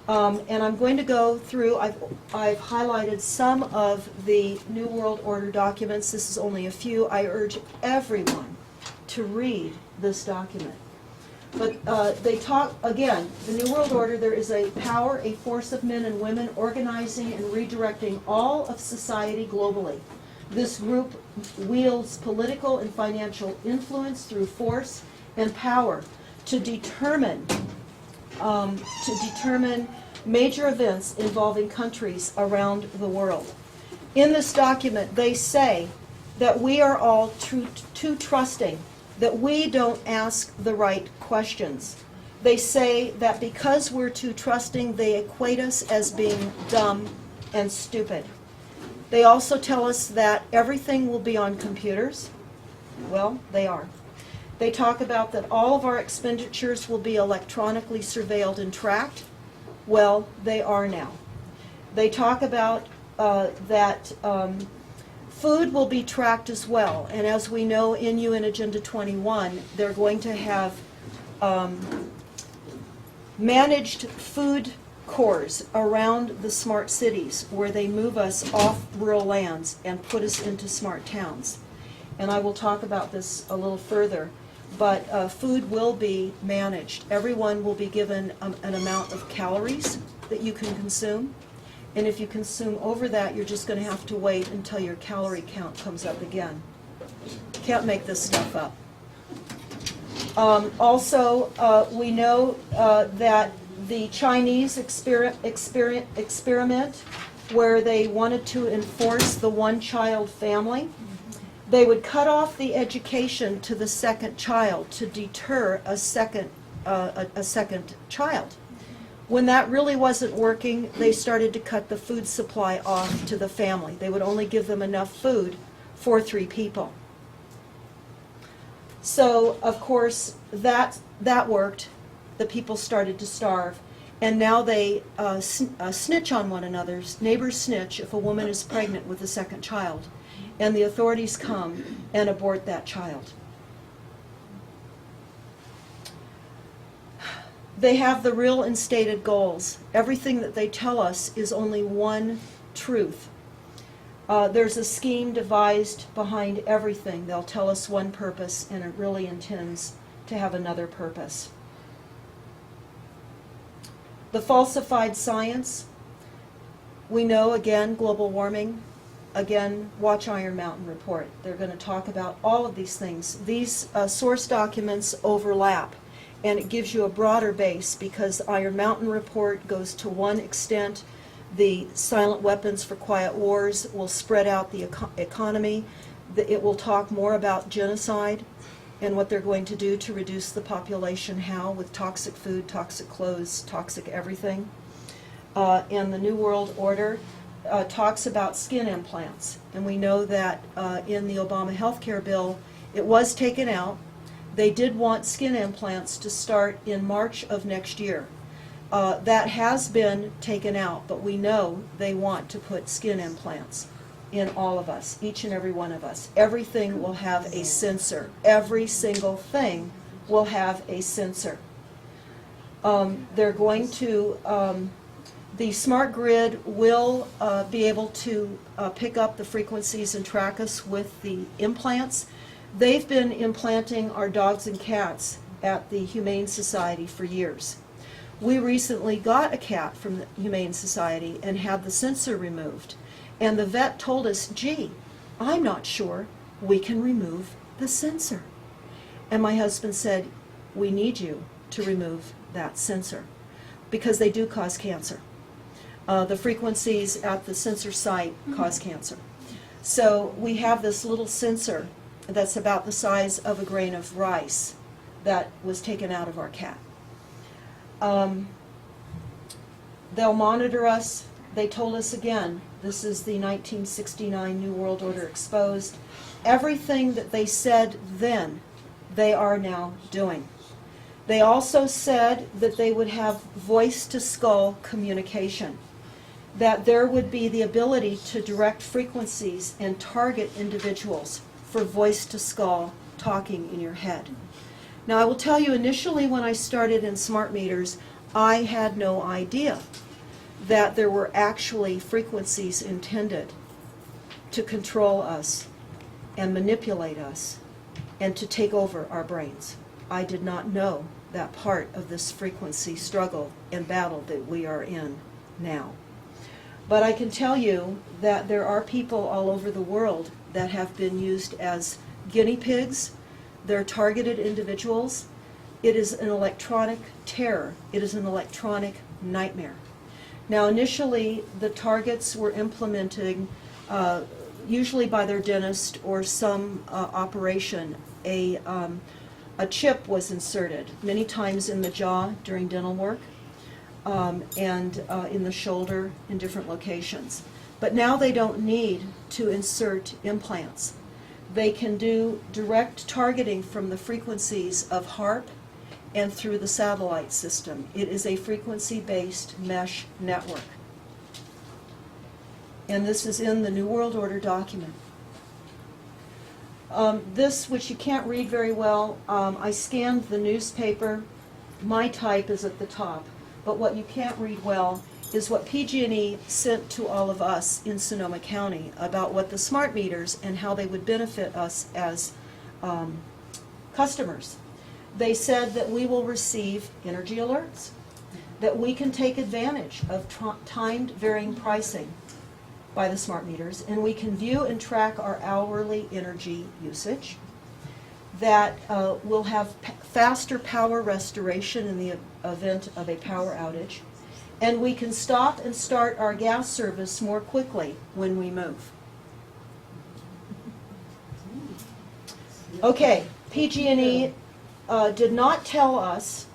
S2: And I'm going to go through, I've highlighted some of the New World Order documents. This is only a few. I urge everyone to read this document. But they talk, again, the New World Order, there is a power, a force of men and women organizing and redirecting all of society globally. This group wields political and financial influence through force and power to determine major events involving countries around the world. In this document, they say that we are all too trusting, that we don't ask the right questions. They say that because we're too trusting, they equate us as being dumb and stupid. They also tell us that everything will be on computers. Well, they are. They talk about that all of our expenditures will be electronically surveilled and tracked. Well, they are now. They talk about that food will be tracked as well. And as we know in UN Agenda 21, they're going to have managed food corps around the smart cities where they move us off rural lands and put us into smart towns. And I will talk about this a little further. But food will be managed. Everyone will be given an amount of calories that you can consume. And if you consume over that, you're just going to have to wait until your calorie count comes up again. Can't make this stuff up. Also, we know that the Chinese experiment where they wanted to enforce the one-child family, they would cut off the education to the second child to deter a second child. When that really wasn't working, they started to cut the food supply off to the family. They would only give them enough food for 3 people. So, of course, that worked. The people started to starve. And now they snitch on one another. Neighbors snitch if a woman is pregnant with a second child. And the authorities come and abort that child. They have the real and stated goals. Everything that they tell us is only one truth. There's a scheme devised behind everything. They'll tell us one purpose, and it really intends to have another purpose. The falsified science, we know, again, global warming. Again, watch Iron Mountain report. They're going to talk about all of these things. These source documents overlap, and it gives you a broader base because Iron Mountain report goes to one extent. The silent weapons for quiet wars will spread out the economy. It will talk more about genocide and what they're going to do to reduce the population, how, with toxic food, toxic clothes, toxic everything. And the New World Order talks about skin implants. And we know that in the Obama healthcare bill, it was taken out. They did want skin implants to start in March of next year. That has been taken out, but we know they want to put skin implants in all of us, each and every one of us. Everything will have a sensor. Every single thing will have a sensor. They're going to, the smart grid will be able to pick up the frequencies and track us with the implants. They've been implanting our dogs and cats at the Humane Society for years. We recently got a cat from the Humane Society and had the sensor removed. And the vet told us, gee, I'm not sure we can remove the sensor. And my husband said, we need you to remove that sensor because they do cause cancer. The frequencies at the sensor site cause cancer. So we have this little sensor that's about the size of a grain of rice that was taken out of our cat. They'll monitor us. They told us again, this is the 1969 New World Order exposed. Everything that they said then, they are now doing. They also said that they would have voice-to-skull communication, that there would be the ability to direct frequencies and target individuals for voice-to-skull talking in your head. Now, I will tell you, initially when I started in smart meters, I had no idea that there were actually frequencies intended to control us and manipulate us and to take over our brains. I did not know that part of this frequency struggle and battle that we are in now. But I can tell you that there are people all over the world that have been used as guinea pigs. They're targeted individuals. It is an electronic terror. It is an electronic nightmare. Now, initially, the targets were implementing, usually by their dentist or some operation. A chip was inserted, many times in the jaw during dental work, and in the shoulder in different locations. But now they don't need to insert implants. They can do direct targeting from the frequencies of HARP and through the satellite system. It is a frequency-based mesh network. And this is in the New World Order document. This, which you can't read very well, I scanned the newspaper. My type is at the top. But what you can't read well is what PG&E sent to all of us in Sonoma County about what the smart meters and how they would benefit us as customers. They said that we will receive energy alerts, that we can take advantage of timed varying pricing by the smart meters, and we can view and track our hourly energy usage, that we'll have faster power restoration in the event of a power outage, and we can stop and start our gas service more quickly when we move. Okay, PG&E did not tell us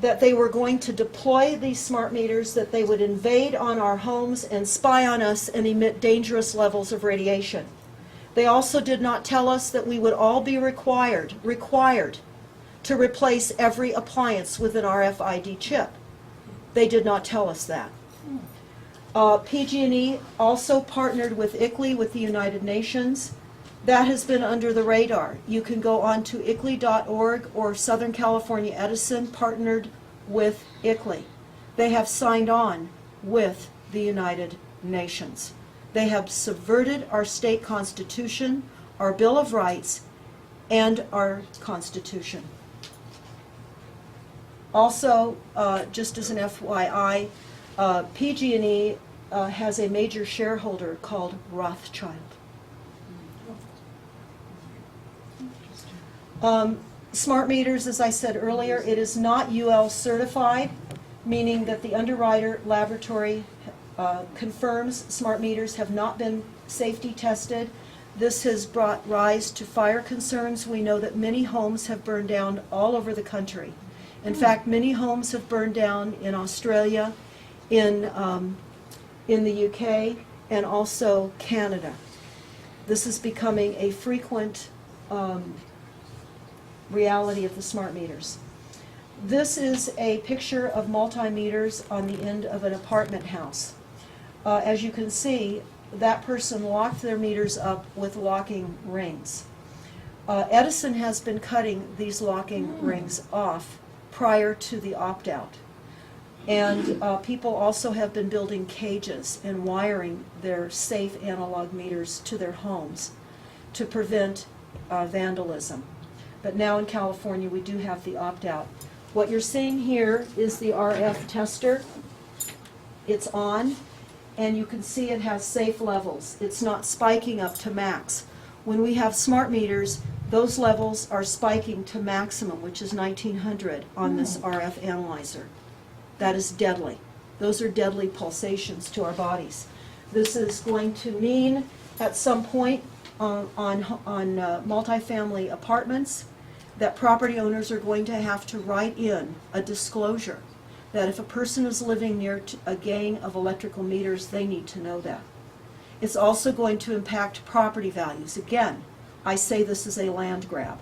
S2: that they were going to deploy these smart meters, that they would invade on our homes and spy on us and emit dangerous levels of radiation. They also did not tell us that we would all be required to replace every appliance with an RFID chip. They did not tell us that. PG&E also partnered with ICLEI, with the United Nations. That has been under the radar. You can go on to ICLEI.org, or Southern California Edison partnered with ICLEI. They have signed on with the United Nations. They have subverted our state constitution, our Bill of Rights, and our Constitution. Also, just as an FYI, PG&E has a major shareholder called Rothschild. Smart meters, as I said earlier, it is not UL certified, meaning that the underwriter laboratory confirms smart meters have not been safety tested. This has brought rise to fire concerns. We know that many homes have burned down all over the country. In fact, many homes have burned down in Australia, in the UK, and also Canada. This is becoming a frequent reality of the smart meters. This is a picture of multimeters on the end of an apartment house. As you can see, that person locked their meters up with locking rings. Edison has been cutting these locking rings off prior to the opt-out. And people also have been building cages and wiring their safe analog meters to their homes to prevent vandalism. But now in California, we do have the opt-out. What you're seeing here is the RF tester. It's on, and you can see it has safe levels. It's not spiking up to max. When we have smart meters, those levels are spiking to maximum, which is 1900 on this RF analyzer. That is deadly. Those are deadly pulsations to our bodies. This is going to mean at some point on multifamily apartments that property owners are going to have to write in a disclosure that if a person is living near a gang of electrical meters, they need to know that. It's also going to impact property values. Again, I say this is a land grab.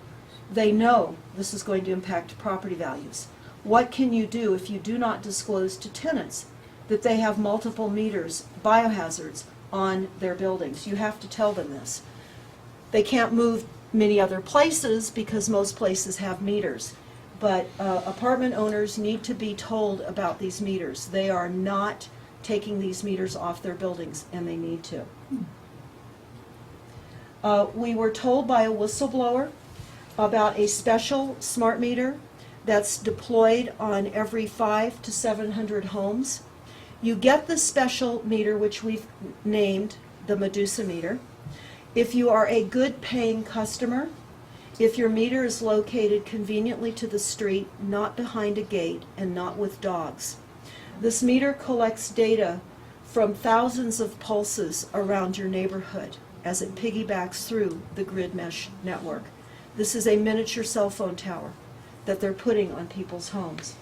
S2: They know this is going to impact property values. What can you do if you do not disclose to tenants that they have multiple meters, biohazards, on their buildings? You have to tell them this. They can't move many other places because most places have meters. But apartment owners need to be told about these meters. They are not taking these meters off their buildings, and they need to. We were told by a whistleblower about a special smart meter that's deployed on every 500 to 700 homes. You get this special meter, which we've named the Medusa meter, if you are a good paying customer, if your meter is located conveniently to the street, not behind a gate, and not with dogs. This meter collects data from thousands of pulses around your neighborhood as it piggybacks through the grid mesh network. This is a miniature cell phone tower that they're putting on people's homes.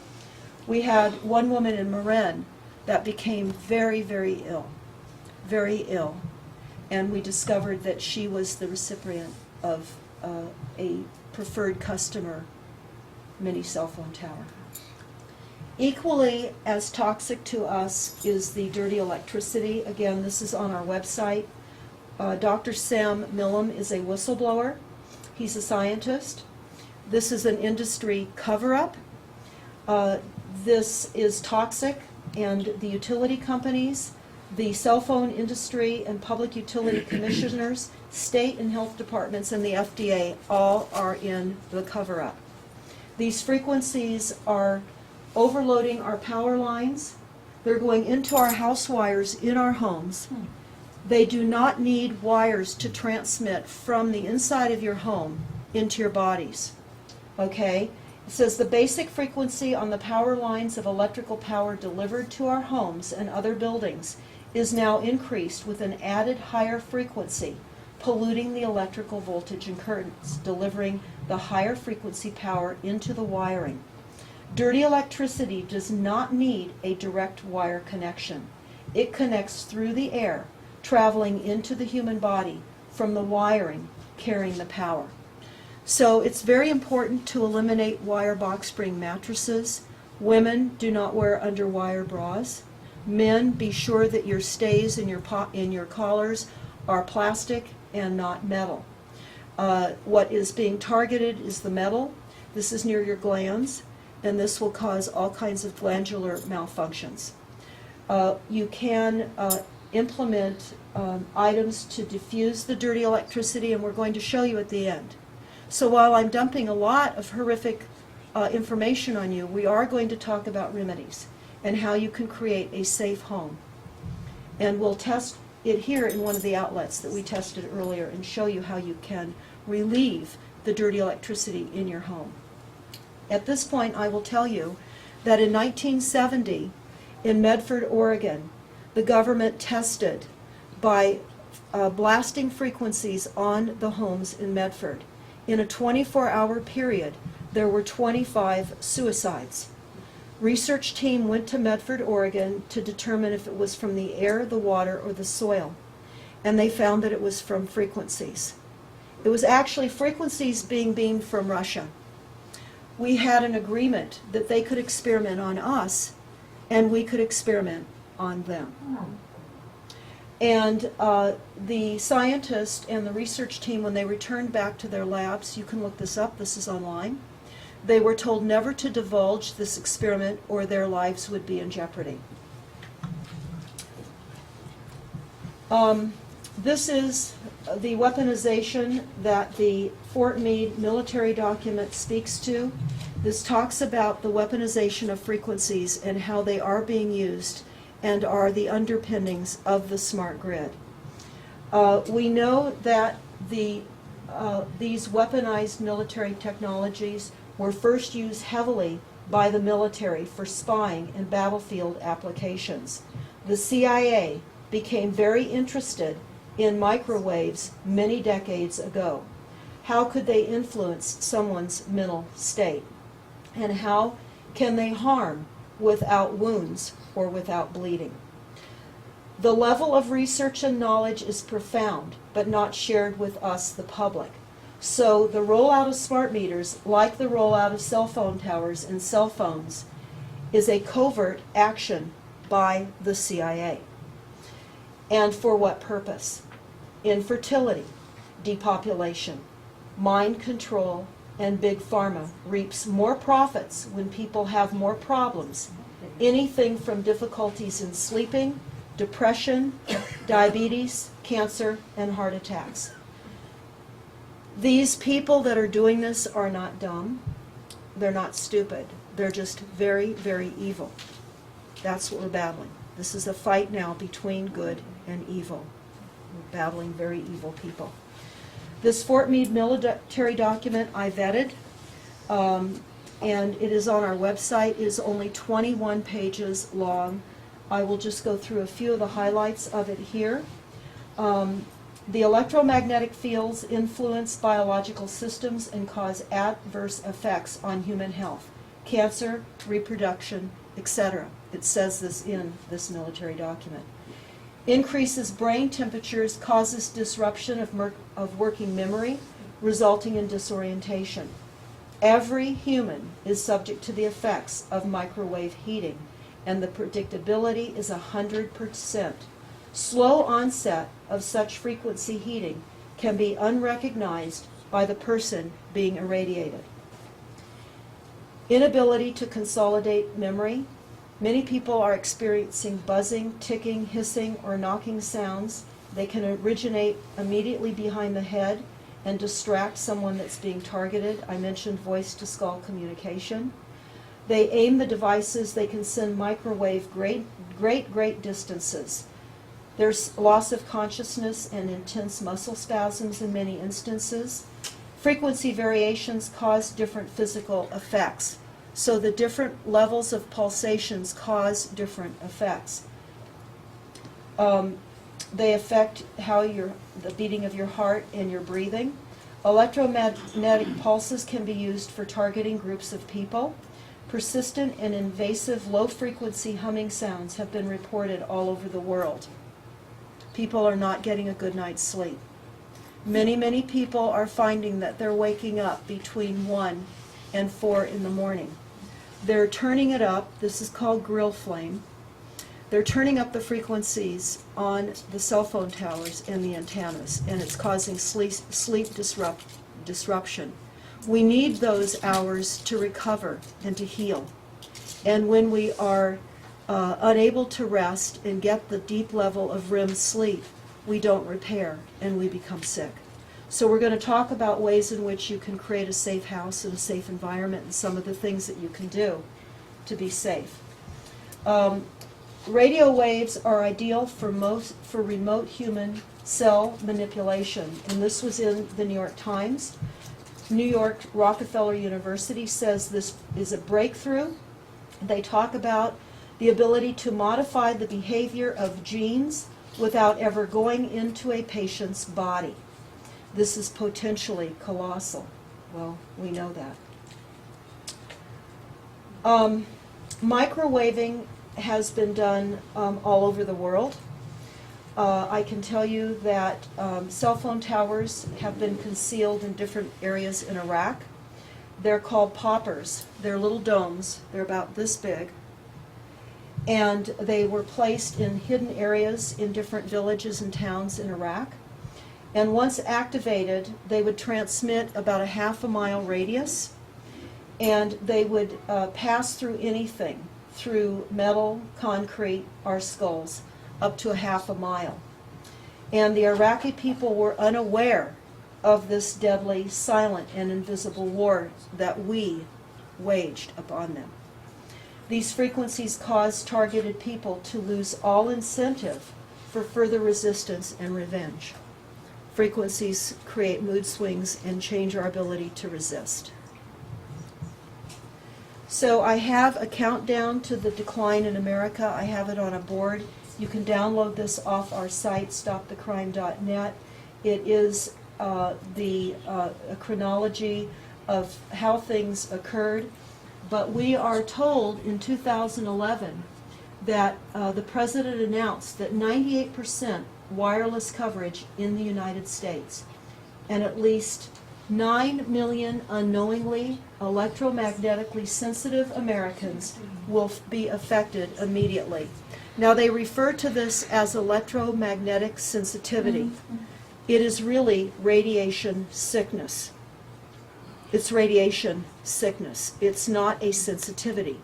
S2: We had one woman in Marin that became very, very ill. very ill, and we discovered that she was the recipient of a preferred customer mini cell phone tower. Equally as toxic to us is the dirty electricity. Again, this is on our website. Dr. Sam Millam is a whistleblower. He's a scientist. This is an industry cover-up. This is toxic, and the utility companies, the cell phone industry, and public utility commissioners, state and health departments, and the FDA all are in the cover-up. These frequencies are overloading our power lines. They're going into our house wires in our homes. They do not need wires to transmit from the inside of your home into your bodies. Okay? It says the basic frequency on the power lines of electrical power delivered to our homes and other buildings is now increased with an added higher frequency, polluting the electrical voltage and currents, delivering the higher frequency power into the wiring. Dirty electricity does not need a direct wire connection. It connects through the air, traveling into the human body from the wiring carrying the power. So it's very important to eliminate wire box spring mattresses. Women, do not wear underwire bras. Men, be sure that your stays in your collars are plastic and not metal. What is being targeted is the metal. This is near your glands, and this will cause all kinds of glandular malfunctions. You can implement items to diffuse the dirty electricity, and we're going to show you at the end. So while I'm dumping a lot of horrific information on you, we are going to talk about remedies and how you can create a safe home. And we'll test it here in one of the outlets that we tested earlier and show you how you can relieve the dirty electricity in your home. At this point, I will tell you that in 1970, in Medford, Oregon, the government tested by blasting frequencies on the homes in Medford. In a 24-hour period, there were 25 suicides. Research team went to Medford, Oregon to determine if it was from the air, the water, or the soil, and they found that it was from frequencies. It was actually frequencies being beamed from Russia. We had an agreement that they could experiment on us, and we could experiment on them. And the scientist and the research team, when they returned back to their labs, you can look this up, this is online, they were told never to divulge this experiment or their lives would be in jeopardy. This is the weaponization that the Fort Meade military document speaks to. This talks about the weaponization of frequencies and how they are being used and are the underpinnings of the smart grid. We know that these weaponized military technologies were first used heavily by the military for spying and battlefield applications. The CIA became very interested in microwaves many decades ago. How could they influence someone's mental state? And how can they harm without wounds or without bleeding? The level of research and knowledge is profound, but not shared with us, the public. So the rollout of smart meters, like the rollout of cell phone towers and cell phones, is a covert action by the CIA. And for what purpose? Infertility, depopulation, mind control, and big pharma reaps more profits when people have more problems. Anything from difficulties in sleeping, depression, diabetes, cancer, and heart attacks. These people that are doing this are not dumb. They're not stupid. They're just very, very evil. That's what we're battling. This is a fight now between good and evil. We're battling very evil people. This Fort Meade military document I vetted, and it is on our website. It is only 21 pages long. I will just go through a few of the highlights of it here. The electromagnetic fields influence biological systems and cause adverse effects on human health, cancer, reproduction, etc. It says this in this military document. Increases brain temperatures, causes disruption of working memory, resulting in disorientation. Every human is subject to the effects of microwave heating, and the predictability is 100%. Slow onset of such frequency heating can be unrecognized by the person being irradiated. Inability to consolidate memory. Many people are experiencing buzzing, ticking, hissing, or knocking sounds. They can originate immediately behind the head and distract someone that's being targeted. I mentioned voice-to-skull communication. They aim the devices. They can send microwave great distances. There's loss of consciousness and intense muscle spasms in many instances. Frequency variations cause different physical effects. So the different levels of pulsations cause different effects. They affect how the beating of your heart and your breathing. Electromagnetic pulses can be used for targeting groups of people. Persistent and invasive low-frequency humming sounds have been reported all over the world. People are not getting a good night's sleep. Many people are finding that they're waking up between 1 and 4 in the morning. They're turning it up. This is called grill flame. They're turning up the frequencies on the cell phone towers and the antennas, and it's causing sleep disruption. We need those hours to recover and to heal. And when we are unable to rest and get the deep level of REM sleep, we don't repair and we become sick. So we're going to talk about ways in which you can create a safe house and a safe environment and some of the things that you can do to be safe. Radio waves are ideal for remote human cell manipulation, and this was in the New York Times. New York Rockefeller University says this is a breakthrough. They talk about the ability to modify the behavior of genes without ever going into a patient's body. This is potentially colossal. Well, we know that. Microwaving has been done all over the world. I can tell you that cell phone towers have been concealed in different areas in Iraq. They're called poppers. They're little domes. They're about this big. And they were placed in hidden areas in different villages and towns in Iraq. And once activated, they would transmit about a half-a-mile radius, and they would pass through anything, through metal, concrete, or skulls, up to a half a mile. And the Iraqi people were unaware of this deadly, silent, and invisible war that we waged upon them. These frequencies cause targeted people to lose all incentive for further resistance and revenge. Frequencies create mood swings and change our ability to resist. So I have a countdown to the decline in America. I have it on a board. You can download this off our site, stopthecrime.net. It is a chronology of how things occurred. But we are told in 2011 that the president announced that 98% wireless coverage in the United States, and at least 9 million unknowingly electromagnetically sensitive Americans will be affected immediately. Now they refer to this as electromagnetic sensitivity. It is really radiation sickness. It's radiation sickness. It's not a sensitivity.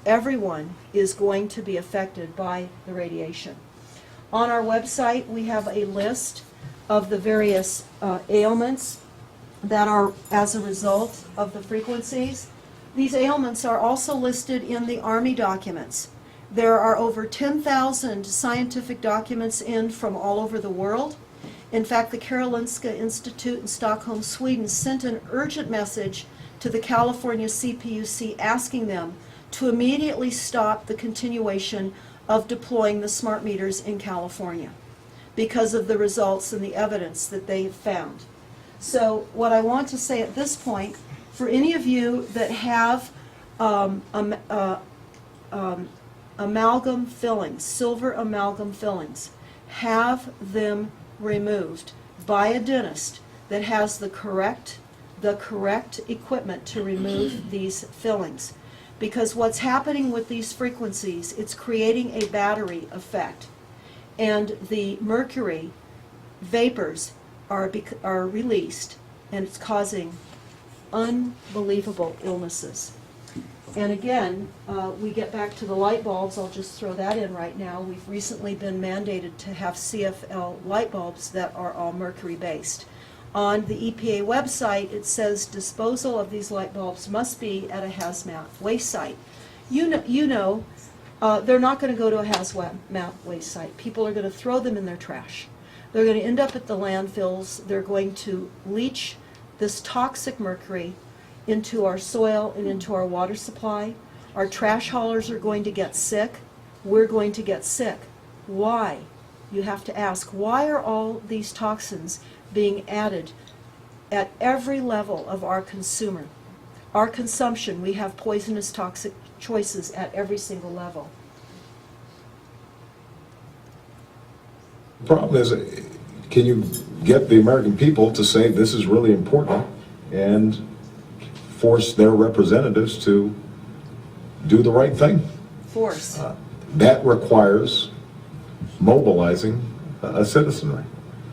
S2: Everyone is going to be affected by the radiation. On our website, we have a list of the various ailments that are as a result of the frequencies. These ailments are also listed in the Army documents. There are over 10,000 scientific documents in from all over the world. In fact, the Karolinska Institute in Stockholm, Sweden, sent an urgent message to the California CPUC asking them to immediately stop the continuation of deploying the smart meters in California because of the results and the evidence that they have found. So what I want to say at this point, for any of you that have amalgam fillings, silver amalgam fillings, have them removed by a dentist that has the correct equipment to remove these fillings. Because what's happening with these frequencies, it's creating a battery effect. And the mercury vapors are released, and it's causing unbelievable illnesses. And again, we get back to the light bulbs. I'll just throw that in right now. We've recently been mandated to have CFL light bulbs that are all mercury-based. On the EPA website, it says disposal of these light bulbs must be at a hazmat waste site. You know, they're not going to go to a hazmat waste site. People are going to throw them in their trash. They're going to end up at the landfills. They're going to leach this toxic mercury into our soil and into our water supply. Our trash haulers are going to get sick. We're going to get sick. Why? You have to ask, why are all these toxins being added at every level of our consumption? We have poisonous toxic choices at every single level.
S4: The problem is, can you get the American people to say this is really important and force their representatives to do the right thing?
S2: Force.
S4: That requires mobilizing a citizenry.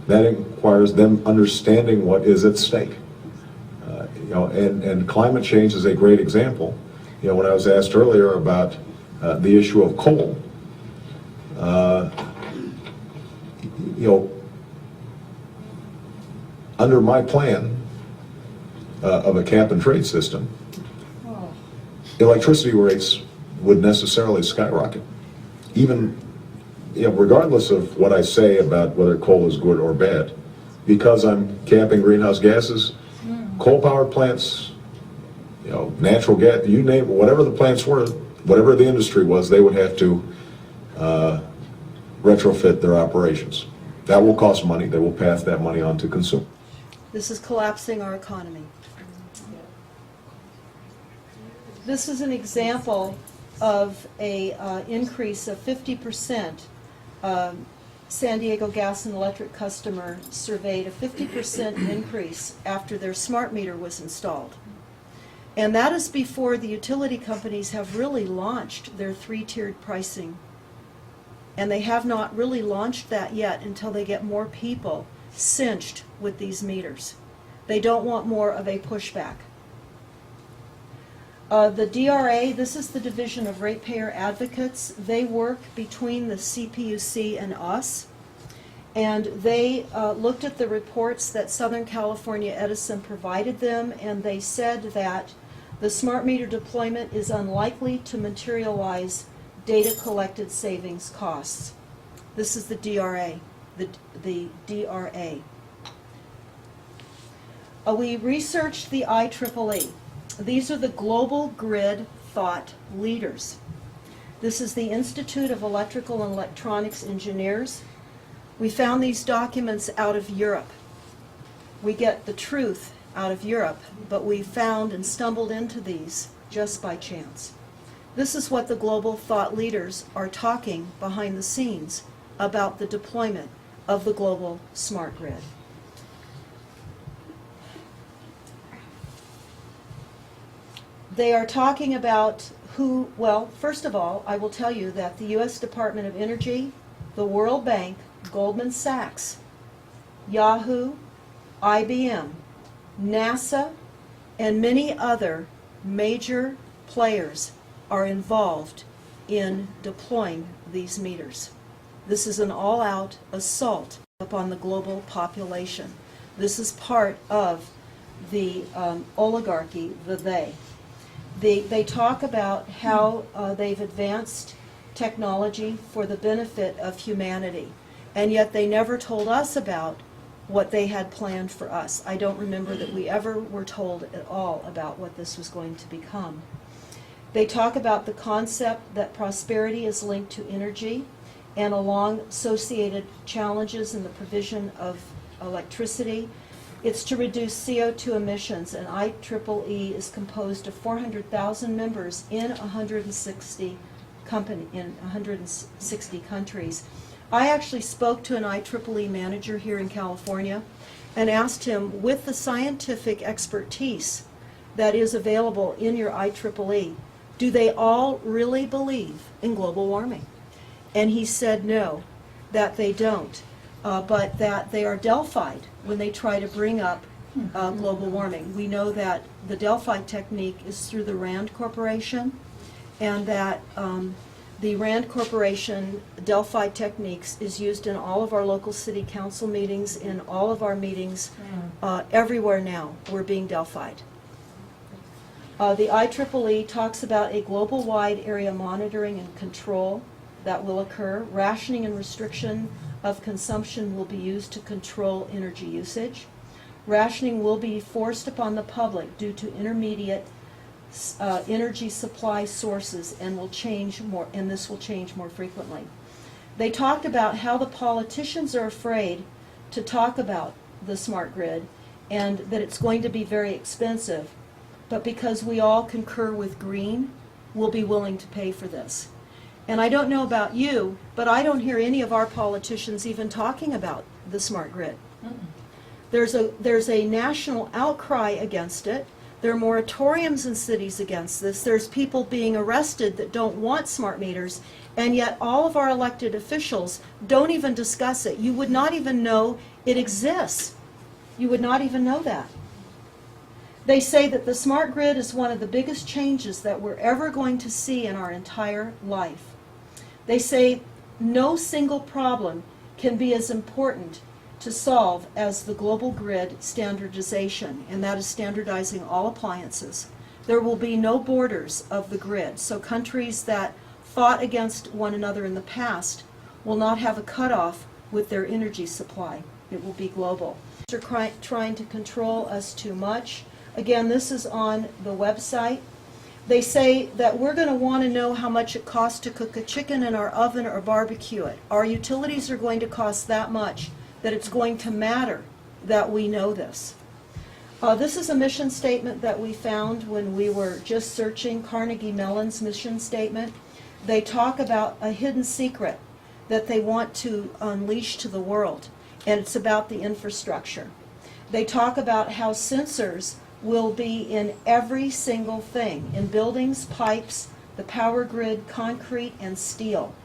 S4: That requires them understanding what is at stake. And climate change is a great example. When I was asked earlier about the issue of coal, under my plan of a cap and trade system, electricity rates would necessarily skyrocket. Even regardless of what I say about whether coal is good or bad, because I'm capping greenhouse gases, coal power plants, natural gas, you name it, whatever the plants were, whatever the industry was, they would have to retrofit their operations. That will cost money. They will pass that money on to consumers.
S2: This is collapsing our economy. This is an example of a increase of 50%. San Diego Gas and Electric customer surveyed a 50% increase after their smart meter was installed. And that is before the utility companies have really launched their three-tiered pricing. And they have not really launched that yet until they get more people cinched with these meters. They don't want more of a pushback. The DRA, this is the Division of Ratepayer Advocates. They work between the CPUC and us. And they looked at the reports that Southern California Edison provided them, and they said that the smart meter deployment is unlikely to materialize data collected savings costs. This is the DRA, the DRA. We researched the IEEE. These are the global grid thought leaders. This is the Institute of Electrical and Electronics Engineers. We found these documents out of Europe. We get the truth out of Europe, but we found and stumbled into these just by chance. This is what the global thought leaders are talking behind the scenes about the deployment of the global smart grid. They are talking about who, well, first of all, I will tell you that the U.S. Department of Energy, the World Bank, Goldman Sachs, Yahoo, IBM, NASA, and many other major players are involved in deploying these meters. This is an all-out assault upon the global population. This is part of the oligarchy, the they. They talk about how they've advanced technology for the benefit of humanity, and yet they never told us about what they had planned for us. I don't remember that we ever were told at all about what this was going to become. They talk about the concept that prosperity is linked to energy and along associated challenges in the provision of electricity. It's to reduce CO2 emissions, and IEEE is composed of 400,000 members in 160 countries. I actually spoke to an IEEE manager here in California and asked him, with the scientific expertise that is available in your IEEE, do they all really believe in global warming? And he said no, that they don't, but that they are Delphied when they try to bring up global warming. We know that the Delphi technique is through the RAND Corporation, and that the RAND Corporation Delphi techniques is used in all of our local city council meetings, in all of our meetings, everywhere now. We're being Delphied. The IEEE talks about a global-wide area monitoring and control that will occur. Rationing and restriction of consumption will be used to control energy usage. Rationing will be forced upon the public due to intermediate energy supply sources and will change more, and this will change more frequently. They talked about how the politicians are afraid to talk about the smart grid and that it's going to be very expensive, but because we all concur with green, we'll be willing to pay for this. And I don't know about you, but I don't hear any of our politicians even talking about the smart grid. There's a national outcry against it. There are moratoriums in cities against this. There's people being arrested that don't want smart meters, and yet all of our elected officials don't even discuss it. You would not even know it exists. You would not even know that. They say that the smart grid is one of the biggest changes that we're ever going to see in our entire life. They say no single problem can be as important to solve as the global grid standardization, and that is standardizing all appliances. There will be no borders of the grid, so countries that fought against one another in the past will not have a cutoff with their energy supply. It will be global. They're trying to control us too much. Again, this is on the website. They say that we're going to want to know how much it costs to cook a chicken in our oven or barbecue it. Our utilities are going to cost that much that it's going to matter that we know this. This is a mission statement that we found when we were just searching Carnegie Mellon's mission statement. They talk about a hidden secret that they want to unleash to the world, and it's about the infrastructure. They talk about how sensors will be in every single thing, in buildings, pipes, the power grid, concrete, and steel.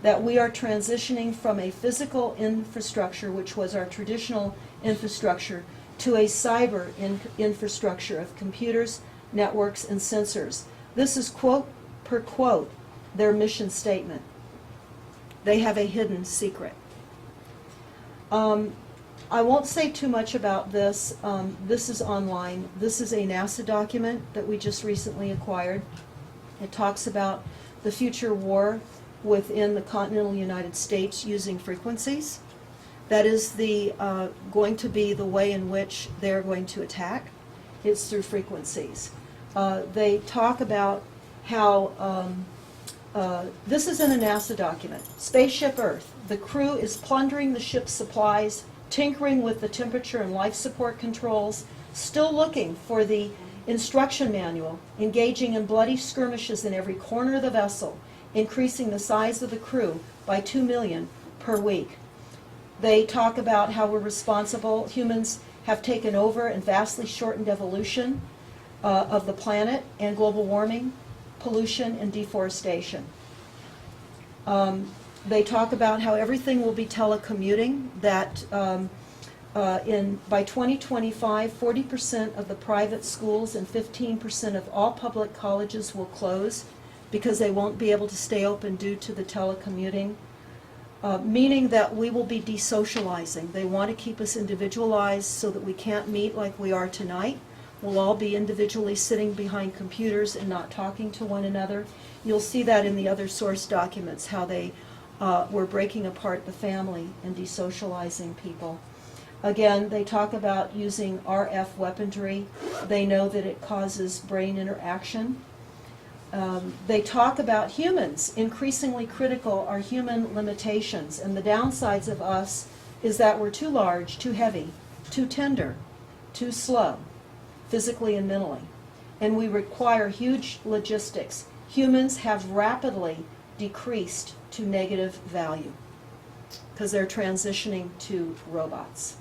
S2: That we are transitioning from a physical infrastructure, which was our traditional infrastructure, to a cyber infrastructure of computers, networks, and sensors. This is quote per quote their mission statement. They have a hidden secret. I won't say too much about this. This is online. This is a NASA document that we just recently acquired. It talks about the future war within the continental United States using frequencies. That is going to be the way in which they're going to attack. It's through frequencies. They talk about how, this is in a NASA document, Spaceship Earth. The crew is plundering the ship's supplies, tinkering with the temperature and life support controls, still looking for the instruction manual, engaging in bloody skirmishes in every corner of the vessel, increasing the size of the crew by 2 million per week. They talk about how we're responsible. Humans have taken over and vastly shortened evolution of the planet, and global warming, pollution, and deforestation. They talk about how everything will be telecommuting, that by 2025, 40% of the private schools and 15% of all public colleges will close because they won't be able to stay open due to the telecommuting, meaning that we will be desocializing. They want to keep us individualized so that we can't meet like we are tonight. We'll all be individually sitting behind computers and not talking to one another. You'll see that in the other source documents, how they were breaking apart the family and desocializing people. Again, they talk about using RF weaponry. They know that it causes brain interaction. They talk about humans. Increasingly critical are human limitations, and the downsides of us is that we're too large, too heavy, too tender, too slow, physically and mentally. And we require huge logistics. Humans have rapidly decreased to negative value. because they're transitioning to robots.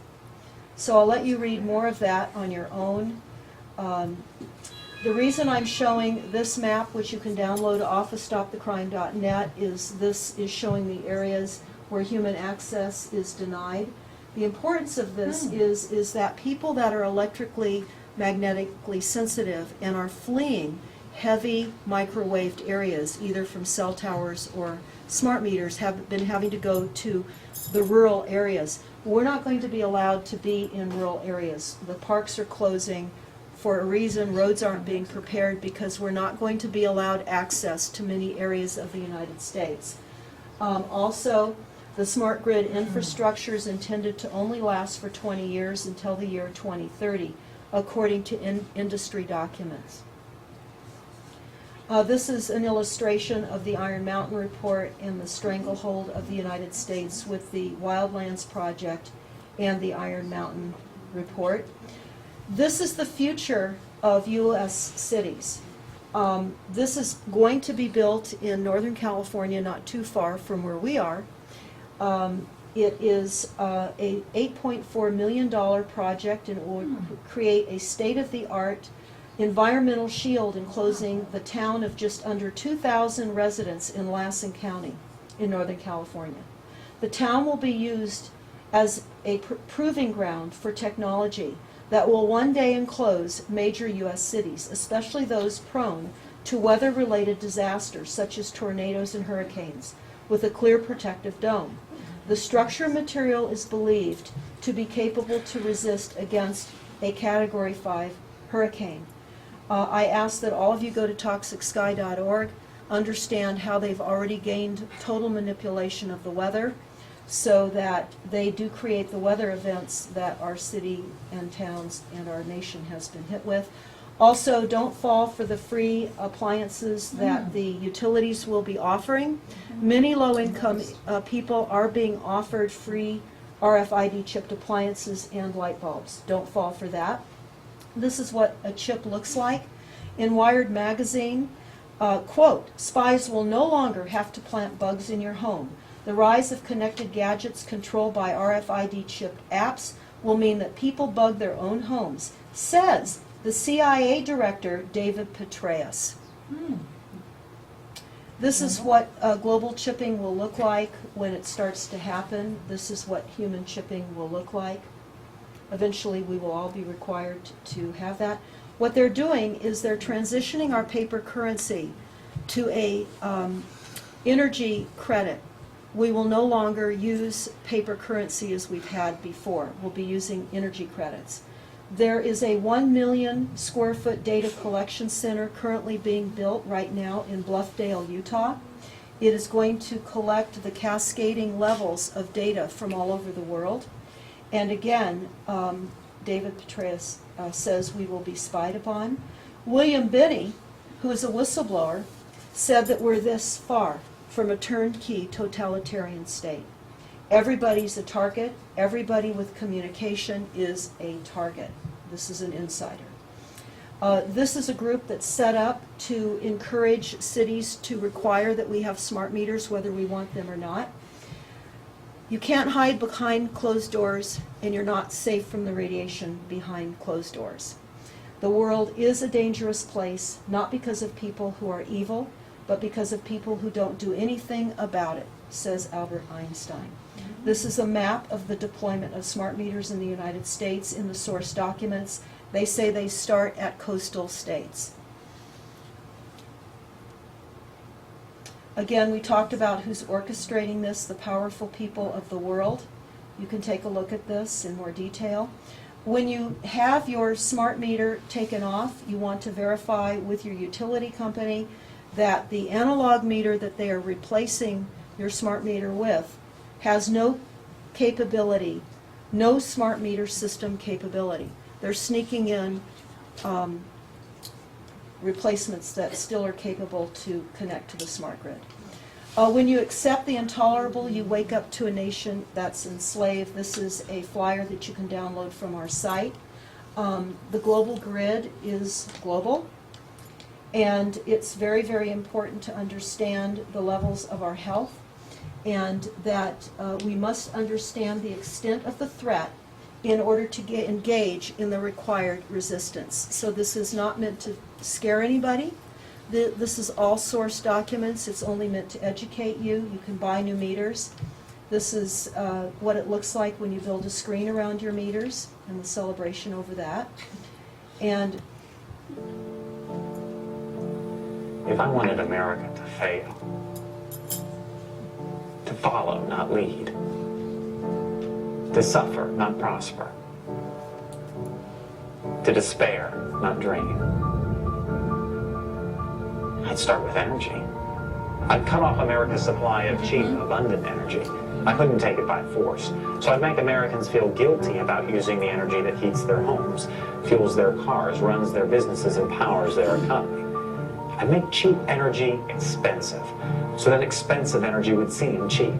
S2: So I'll let you read more of that on your own. The reason I'm showing this map, which you can download off of stopthecrime.net, is this is showing the areas where human access is denied. The importance of this is that people that are electrically, magnetically sensitive and are fleeing heavy microwaved areas, either from cell towers or smart meters, have been having to go to the rural areas. We're not going to be allowed to be in rural areas. The parks are closing for a reason. Roads aren't being prepared because we're not going to be allowed access to many areas of the United States. Also, the smart grid infrastructure is intended to only last for 20 years until the year 2030, according to industry documents. This is an illustration of the Iron Mountain Report and the stranglehold of the United States with the Wildlands Project and the Iron Mountain Report. This is the future of U.S. cities. This is going to be built in Northern California, not too far from where we are. It is a $8.4 million project and will create a state-of-the-art environmental shield enclosing the town of just under 2,000 residents in Lassen County in Northern California. The town will be used as a proving ground for technology that will one day enclose major U.S. cities, especially those prone to weather-related disasters such as tornadoes and hurricanes, with a clear protective dome. The structure material is believed to be capable to resist against a Category 5 hurricane. I ask that all of you go to toxicsky.org, understand how they've already gained total manipulation of the weather so that they do create the weather events that our city and towns and our nation has been hit with. Also, don't fall for the free appliances that the utilities will be offering. Many low-income people are being offered free RFID chipped appliances and light bulbs. Don't fall for that. This is what a chip looks like. In Wired magazine, quote, "Spies will no longer have to plant bugs in your home. The rise of connected gadgets controlled by RFID chipped apps will mean that people bug their own homes," says the CIA director, David Petraeus. This is what global chipping will look like when it starts to happen. This is what human chipping will look like. Eventually, we will all be required to have that. What they're doing is they're transitioning our paper currency to a energy credit. We will no longer use paper currency as we've had before. We'll be using energy credits. There is a 1 million square foot data collection center currently being built right now in Bluffdale, Utah. It is going to collect the cascading levels of data from all over the world. And again, David Petraeus says we will be spied upon. William Binney, who is a whistleblower, said that we're this far from a turnkey totalitarian state. Everybody's a target. Everybody with communication is a target. This is an insider. This is a group that's set up to encourage cities to require that we have smart meters, whether we want them or not. You can't hide behind closed doors, and you're not safe from the radiation behind closed doors. The world is a dangerous place, not because of people who are evil, but because of people who don't do anything about it, says Albert Einstein. This is a map of the deployment of smart meters in the United States in the source documents. They say they start at coastal states. Again, we talked about who's orchestrating this, the powerful people of the world. You can take a look at this in more detail. When you have your smart meter taken off, you want to verify with your utility company that the analog meter that they are replacing your smart meter with has no capability, no smart meter system capability. They're sneaking in replacements that still are capable to connect to the smart grid. When you accept the intolerable, you wake up to a nation that's enslaved. This is a flyer that you can download from our site. The global grid is global, and it's very, very important to understand the levels of our health. and that we must understand the extent of the threat in order to engage in the required resistance. So this is not meant to scare anybody. This is all source documents. It's only meant to educate you. You can buy new meters. This is what it looks like when you build a screen around your meters and the celebration over that. And
S5: if I wanted America to fail, to follow, not lead, to suffer, not prosper, to despair, not dream, I'd start with energy. I'd cut off America's supply of cheap, abundant energy. I couldn't take it by force. So I'd make Americans feel guilty about using the energy that heats their homes, fuels their cars, runs their businesses, and powers their economy. I'd make cheap energy expensive, so that expensive energy would seem cheap.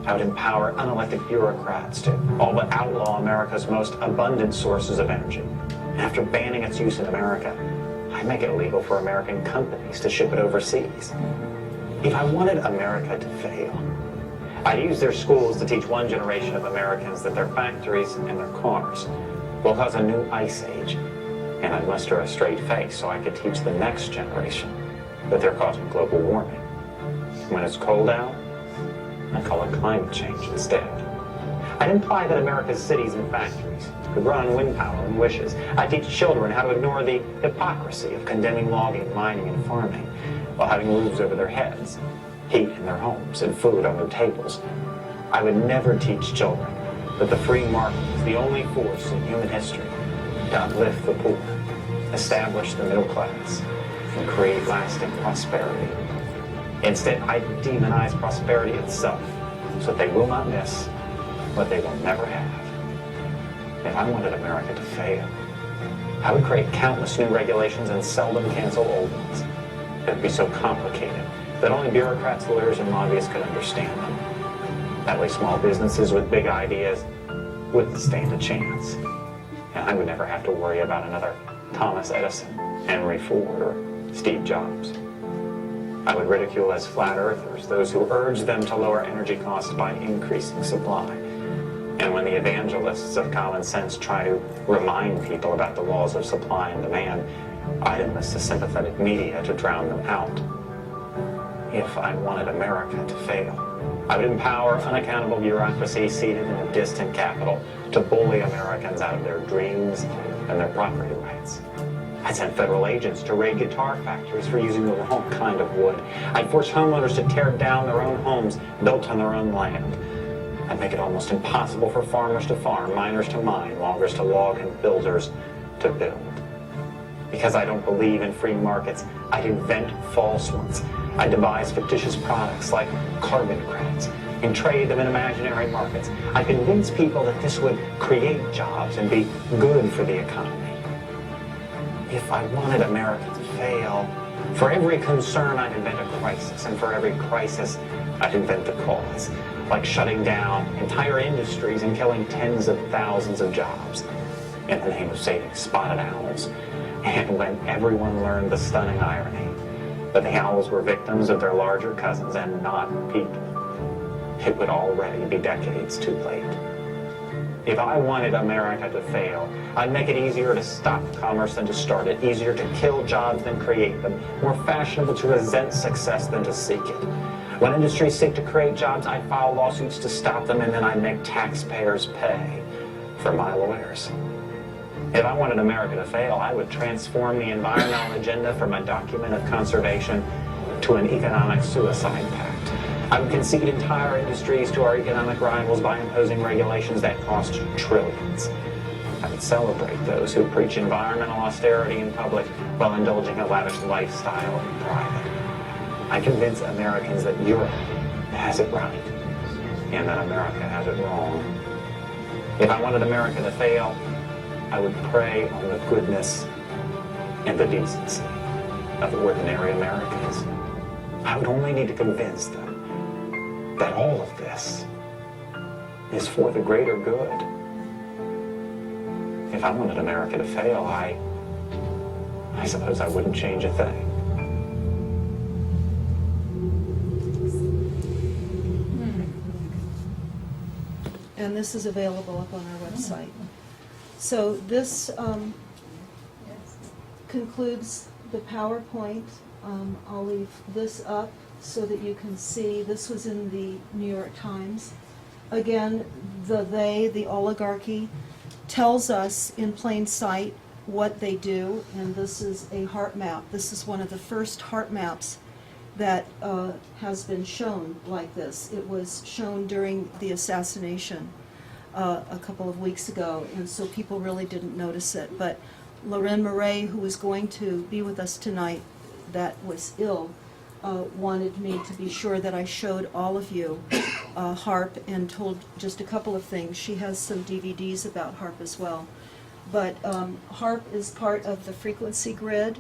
S5: I would empower unelected bureaucrats to all but outlaw America's most abundant sources of energy. And after banning its use in America, I'd make it illegal for American companies to ship it overseas. If I wanted America to fail, I'd use their schools to teach one generation of Americans that their factories and their cars will cause a new ice age. And I'd muster a straight face so I could teach the next generation that they're causing global warming. When it's cold out, I call it climate change instead. I'd imply that America's cities and factories could run on wind power and wishes. I'd teach children how to ignore the hypocrisy of condemning logging, mining, and farming while having roofs over their heads, heat in their homes, and food on their tables. I would never teach children that the free market is the only force in human history to uplift the poor, establish the middle class, and create lasting prosperity. Instead, I demonize prosperity itself so that they will not miss what they will never have. If I wanted America to fail, I would create countless new regulations and seldom cancel old ones. It would be so complicated that only bureaucrats, lawyers, and lobbyists could understand them. That way small businesses with big ideas wouldn't stand a chance. And I would never have to worry about another Thomas Edison, Henry Ford, or Steve Jobs. I would ridicule as flat earthers those who urge them to lower energy costs by increasing supply. And when the evangelists of common sense try to remind people about the laws of supply and demand, I'd enlist the sympathetic media to drown them out. If I wanted America to fail, I would empower unaccountable bureaucracy seated in a distant capital to bully Americans out of their dreams and their property rights. I'd send federal agents to raid guitar factories for using the wrong kind of wood. I'd force homeowners to tear down their own homes built on their own land. I'd make it almost impossible for farmers to farm, miners to mine, loggers to log, and builders to build. Because I don't believe in free markets, I'd invent false ones. I'd devise fictitious products like carbon credits and trade them in imaginary markets. I'd convince people that this would create jobs and be good for the economy. If I wanted America to fail, for every concern I'd invent a crisis, and for every crisis I'd invent the cause, like shutting down entire industries and killing tens of thousands of jobs in the name of saving spotted owls. And when everyone learned the stunning irony that the owls were victims of their larger cousins and not people, it would already be decades too late. If I wanted America to fail, I'd make it easier to stop commerce than to start it, easier to kill jobs than create them, more fashionable to resent success than to seek it. When industries seek to create jobs, I'd file lawsuits to stop them, and then I'd make taxpayers pay for my lawyers. If I wanted America to fail, I would transform the environmental agenda from a document of conservation to an economic suicide pact. I would concede entire industries to our economic rivals by imposing regulations that cost trillions. I would celebrate those who preach environmental austerity in public while indulging a lavish lifestyle in private. I convince Americans that Europe has it right and that America has it wrong. If I wanted America to fail, I would prey on the goodness and the decency of ordinary Americans. I would only need to convince them that all of this is for the greater good. If I wanted America to fail, I suppose I wouldn't change a thing.
S2: and this is available up on our website. So this concludes the PowerPoint. I'll leave this up so that you can see. This was in the New York Times. Again, the oligarchy, tells us in plain sight what they do, and this is a heart map. This is one of the first heart maps that has been shown like this. It was shown during the assassination a couple of weeks ago, and so people really didn't notice it. But Lorraine Murray, who was going to be with us tonight, that was ill, wanted me to be sure that I showed all of you HARP and told just a couple of things. She has some DVDs about HARP as well. But HARP is part of the frequency grid,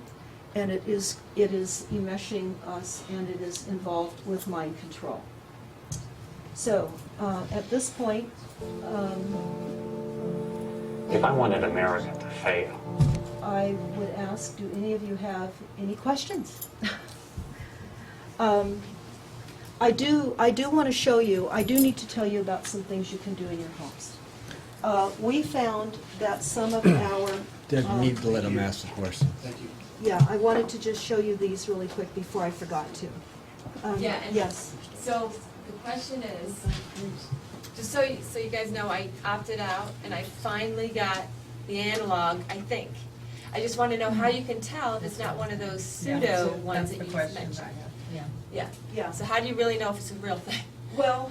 S2: and it is enmeshing us, and it is involved with mind control. So at this point,
S5: If I wanted America to fail,
S2: I would ask, do any of you have any questions? I do want to show you, I do need to tell you about some things you can do in your homes. We found that some of our...
S1: Didn't need to let him ask the question.
S2: Yeah, I wanted to just show you these really quick before I forgot to.
S6: Yeah, and
S2: Yes.
S6: So the question is, just so you guys know, I opted out and I finally got the analog, I think. I just want to know how you can tell if it's not one of those pseudo ones that you mentioned. Yeah.
S2: Yeah.
S6: So how do you really know if it's a real thing?
S2: Well,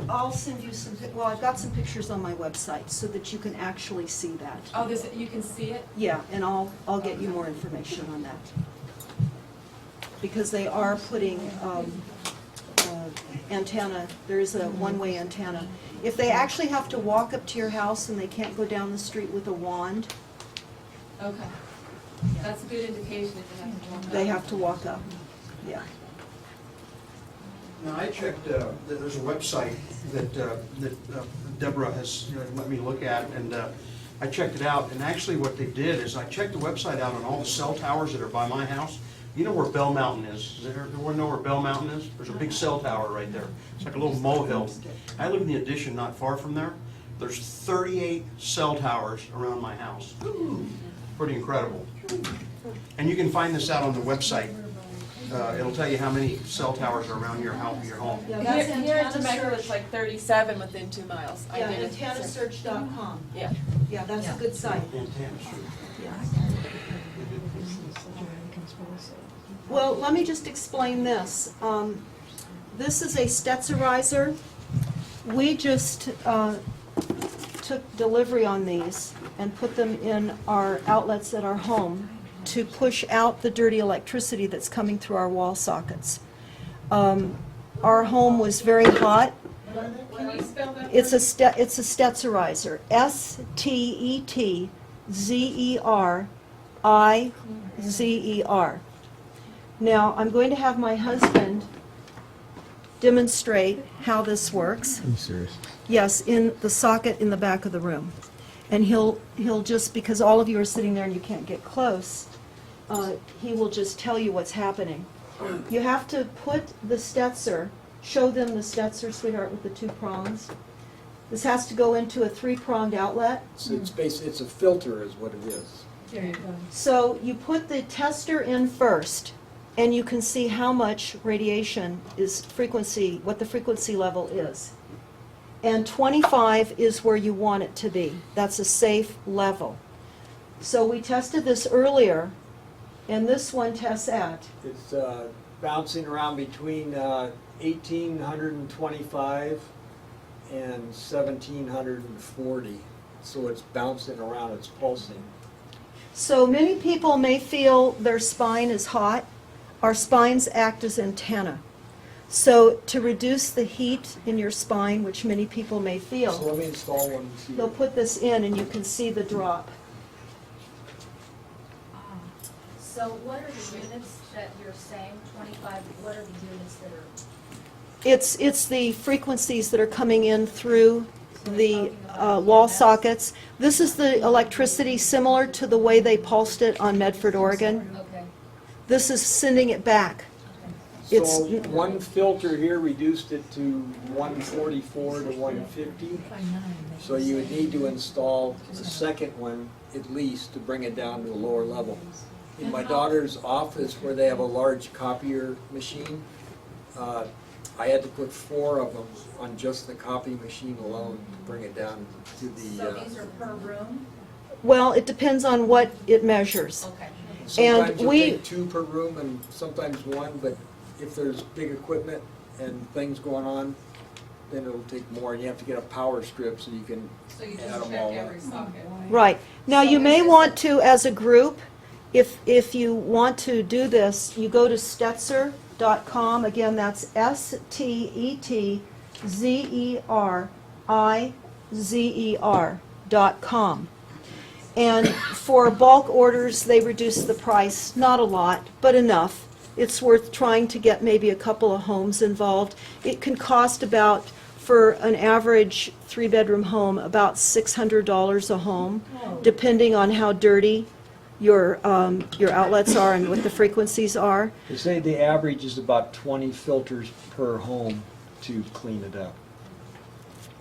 S2: I'll send you some, well, I've got some pictures on my website so that you can actually see that.
S6: Oh, you can see it?
S2: Yeah, and I'll get you more information on that. Because they are putting antenna, there is a one-way antenna. If they actually have to walk up to your house and they can't go down the street with a wand,
S6: Okay. That's a good indication if they have to walk.
S2: they have to walk up. Yeah.
S7: Now, I checked, there's a website that Deborah has let me look at, and I checked it out, and actually what they did is I checked the website out on all the cell towers that are by my house. You know where Bell Mountain is? Does everyone know where Bell Mountain is? There's a big cell tower right there. It's like a little molehill. I live in the addition not far from there. There's 38 cell towers around my house. Pretty incredible. And you can find this out on the website. It'll tell you how many cell towers are around your house, your home.
S2: Yeah, that's
S6: Here in
S2: antenna
S6: Temecula,
S2: search.
S6: it's like 37 within 2 miles. I
S2: Yeah,
S6: did it.
S2: antennasearch.com.
S6: Yeah.
S2: Yeah, that's a good site.
S7: Antenna search.
S2: Yeah. Well, let me just explain this. This is a Stetzerizer. We just took delivery on these and put them in our outlets at our home to push out the dirty electricity that's coming through our wall sockets. Our home was very hot.
S6: Can you spell that?
S2: It's a Stetzerizer. Stetzerizer. Now, I'm going to have my husband demonstrate how this works.
S1: Are you serious?
S2: Yes, in the socket in the back of the room. And he'll just, because all of you are sitting there and you can't get close, he will just tell you what's happening. You have to put the Stetzer, show them the Stetzer, sweetheart, with the 2 prongs. This has to go into a 3-pronged outlet.
S1: It's a filter is what it is.
S6: There you go.
S2: So you put the tester in first, and you can see how much radiation is frequency, what the frequency level is. And 25 is where you want it to be. That's a safe level. So we tested this earlier, and this one tests at.
S1: It's bouncing around between 1,825 and 1,740. So it's bouncing around, it's pulsing.
S2: So many people may feel their spine is hot. Our spines act as antenna. So to reduce the heat in your spine, which many people may
S1: So
S2: feel,
S1: let me install one and see.
S2: they'll put this in and you can see the drop.
S8: So what are the units that you're saying, 25, what are the units that are?
S2: It's the frequencies that are coming in through the wall sockets. This is the electricity similar to the way they pulsed it on Medford, Oregon.
S8: Okay,
S2: This is sending it back. It's,
S1: So one filter here reduced it to 144 to 150. So you would need to install a second one at least to bring it down to a lower level. In my daughter's office where they have a large copier machine, I had to put 4 of them on just the copy machine alone to bring it down to
S8: So
S1: the,
S8: these are per room?
S2: well, it depends on what it measures.
S8: Okay.
S1: sometimes you'll
S2: we-
S1: take 2 per room and sometimes 1, but if there's big equipment and things going on, then it'll take more, and you have to get a power strip so you can
S6: So you
S1: add
S6: just
S1: them
S6: check
S1: all up.
S6: every socket.
S2: Right. Now,
S6: So
S2: you
S6: is
S2: may
S6: this
S2: want
S6: a-
S2: to, as a group, if you want to do this, you go to stetzer.com. Again, that's STETZERIZER.com. And for bulk orders, they reduce the price, not a lot, but enough. It's worth trying to get maybe a couple of homes involved. It can cost about, for an average 3-bedroom home, about $600 a home, depending on how dirty your outlets are and what the frequencies are.
S1: They say the average is about 20 filters per home to clean it up.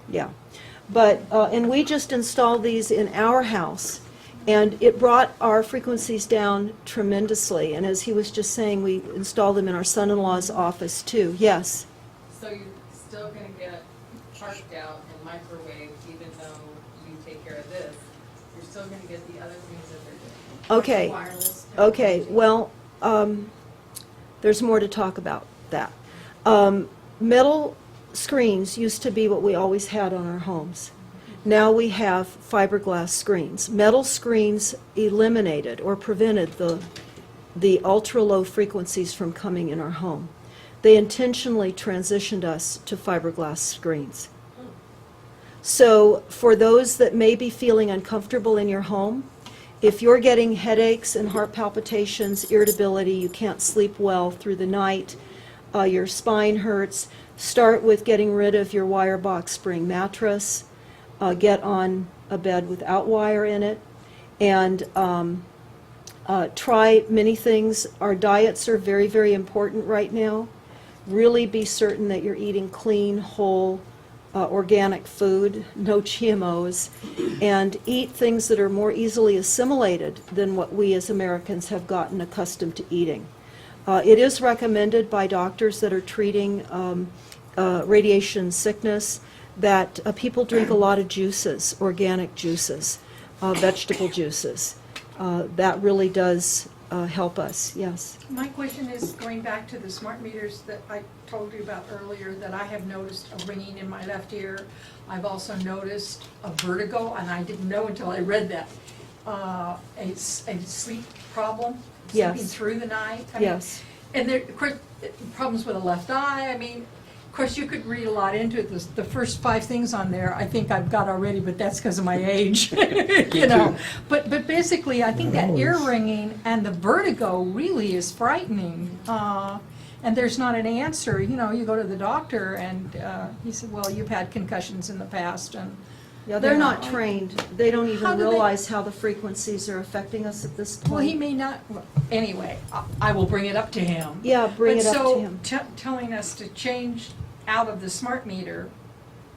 S2: Yeah. But, and we just installed these in our house, and it brought our frequencies down tremendously. And as he was just saying, we installed them in our son-in-law's office too. Yes?
S9: So you're still gonna get parked out and microwave, even though you take care of this, you're still gonna get the other things that they're doing.
S2: Okay.
S8: Wireless
S2: Okay,
S8: technology.
S2: well, there's more to talk about that. Metal screens used to be what we always had on our homes. Now we have fiberglass screens. Metal screens eliminated or prevented the ultra-low frequencies from coming in our home. They intentionally transitioned us to fiberglass screens. So for those that may be feeling uncomfortable in your home, if you're getting headaches and heart palpitations, irritability, you can't sleep well through the night, your spine hurts, start with getting rid of your wire box spring mattress, get on a bed without wire in it, and try many things. Our diets are very, very important right now. Really be certain that you're eating clean, whole, organic food, no GMOs, and eat things that are more easily assimilated than what we as Americans have gotten accustomed to eating. It is recommended by doctors that are treating radiation sickness that people drink a lot of juices, organic juices, vegetable juices. That really does help us, yes.
S10: My question is, going back to the smart meters that I told you about earlier, that I have noticed a ringing in my left ear. I've also noticed a vertigo, and I didn't know until I read that. A sleep problem, sleeping
S2: Yes.
S10: through the night. I mean,
S2: Yes.
S10: and there, of course, problems with the left eye. I mean, of course, you could read a lot into it. The first 5 things on there, I think I've got already, but that's because of my age, you know. But basically, I think that ear ringing and the vertigo really is frightening. And there's not an answer. You know, you go to the doctor, and he said, well, you've had concussions in the past, and
S2: Yeah, they're
S10: Yeah.
S2: not trained. They don't
S10: How
S2: even
S10: do they-
S2: realize how the frequencies are affecting us at this point.
S10: well, he may not. Well, anyway, I will bring it up to him.
S2: Yeah, bring it up to him.
S10: But so, telling us to change out of the smart meter,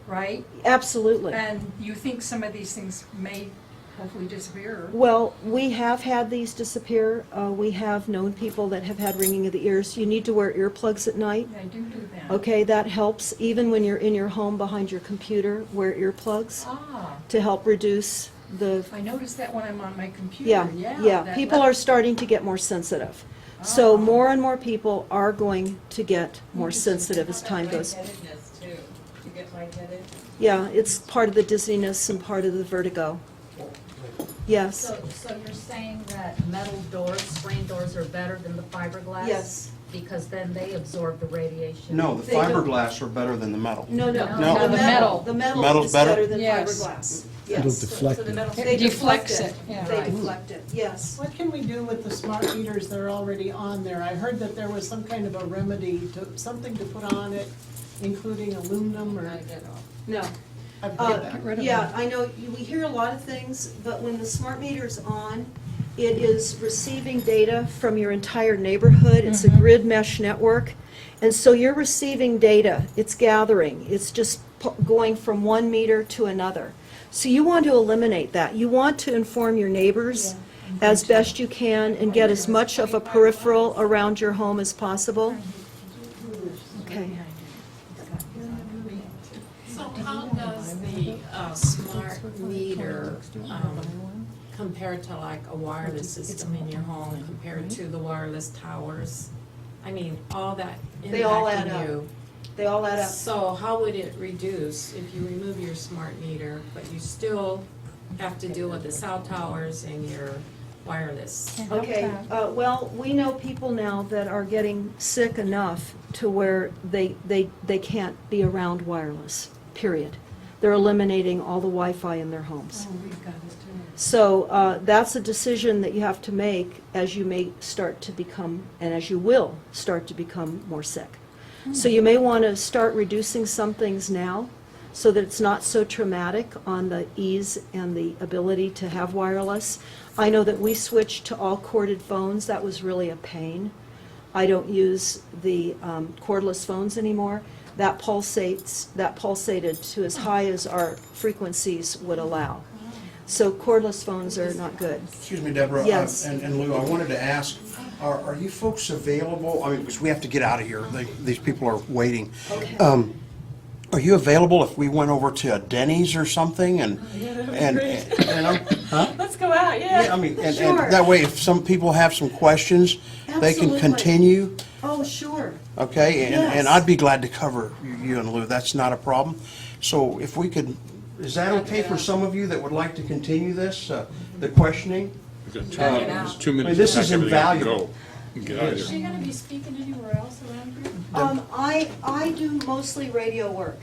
S10: right?
S2: Absolutely.
S10: And you think some of these things may hopefully disappear?
S2: Well, we have had these disappear. We have known people that have had ringing of the ears. You need to wear earplugs at night.
S10: I do that.
S2: Okay, that helps. Even when you're in your home behind your computer, wear earplugs
S10: Ah,
S2: to help reduce the,
S10: I noticed that when I'm on my computer.
S2: yeah.
S10: that-
S2: People are starting to get more sensitive. So
S10: Ah.
S2: more and more people are going to get more sensitive as time goes.
S9: Lightheadedness too. You get lightheaded?
S2: Yeah, it's part of the dizziness and part of the vertigo. Yes.
S8: So you're saying that metal doors, screen doors are better than the fiberglass?
S2: Yes.
S8: Because then they absorb the radiation?
S7: No, the
S2: They don't-
S7: fiberglass are better than the metal.
S2: No,
S8: No,
S10: the metal.
S2: The metal
S7: Metal's
S2: is
S7: better?
S2: better than
S10: Yes.
S2: fiberglass.
S11: It'll
S2: Yes.
S11: deflect
S6: So the
S11: it.
S6: metal.
S2: They deflect
S10: Deflects
S2: it.
S10: it, yeah.
S2: They
S10: Right.
S2: deflect it, yes.
S12: What can we do with the smart meters that are already on there? I heard that there was some kind of a remedy to, something to put on it, including aluminum or,
S2: No.
S12: I've heard that.
S10: Get rid of
S2: Yeah,
S10: them.
S2: I know, we hear a lot of things, but when the smart meter's on, it is receiving data from your entire neighborhood. It's a grid mesh network, And so you're receiving data, it's gathering, it's just going from one meter to another. So you want to eliminate that. You want to inform your neighbors as best you can and get as much of a peripheral around your home as possible. Okay.
S11: So how does the smart meter compare to like a wireless system in your home compared to the wireless towers? I mean, all that
S2: They all add
S11: impacting
S2: up.
S11: you.
S2: They all add up.
S11: So how would it reduce if you remove your smart meter, but you still have to deal with the cell towers and your wireless?
S2: Okay, well, we know people now that are getting sick enough to where they can't be around wireless, period. They're eliminating all the Wi-Fi in their homes. So that's a decision that you have to make as you may start to become, and as you will start to become more sick. So you may want to start reducing some things now so that it's not so traumatic on the ease and the ability to have wireless. I know that we switched to all corded phones. That was really a pain. I don't use the cordless phones anymore. That pulsated to as high as our frequencies would allow. So cordless phones are not good.
S7: Excuse me, Deborah.
S2: Yes.
S7: And Lou, I wanted to ask, are you folks available, I mean, because we have to get out of here, these people are waiting.
S2: Okay.
S7: Are you available if we went over to a Denny's or something and huh?
S6: Let's go out,
S7: Yeah, I mean, and
S2: Sure.
S7: that way, if some people have some questions, they can
S2: Absolutely.
S7: continue,
S2: Oh, sure.
S7: okay? And
S2: Yes.
S7: I'd be glad to cover you and Lou, that's not a problem. So if we could, is that okay for some of you that would like to continue this, the questioning?
S11: It's 2
S7: I mean, this is invaluable.
S11: Is she gonna be speaking anywhere else around here?
S2: I do mostly radio work.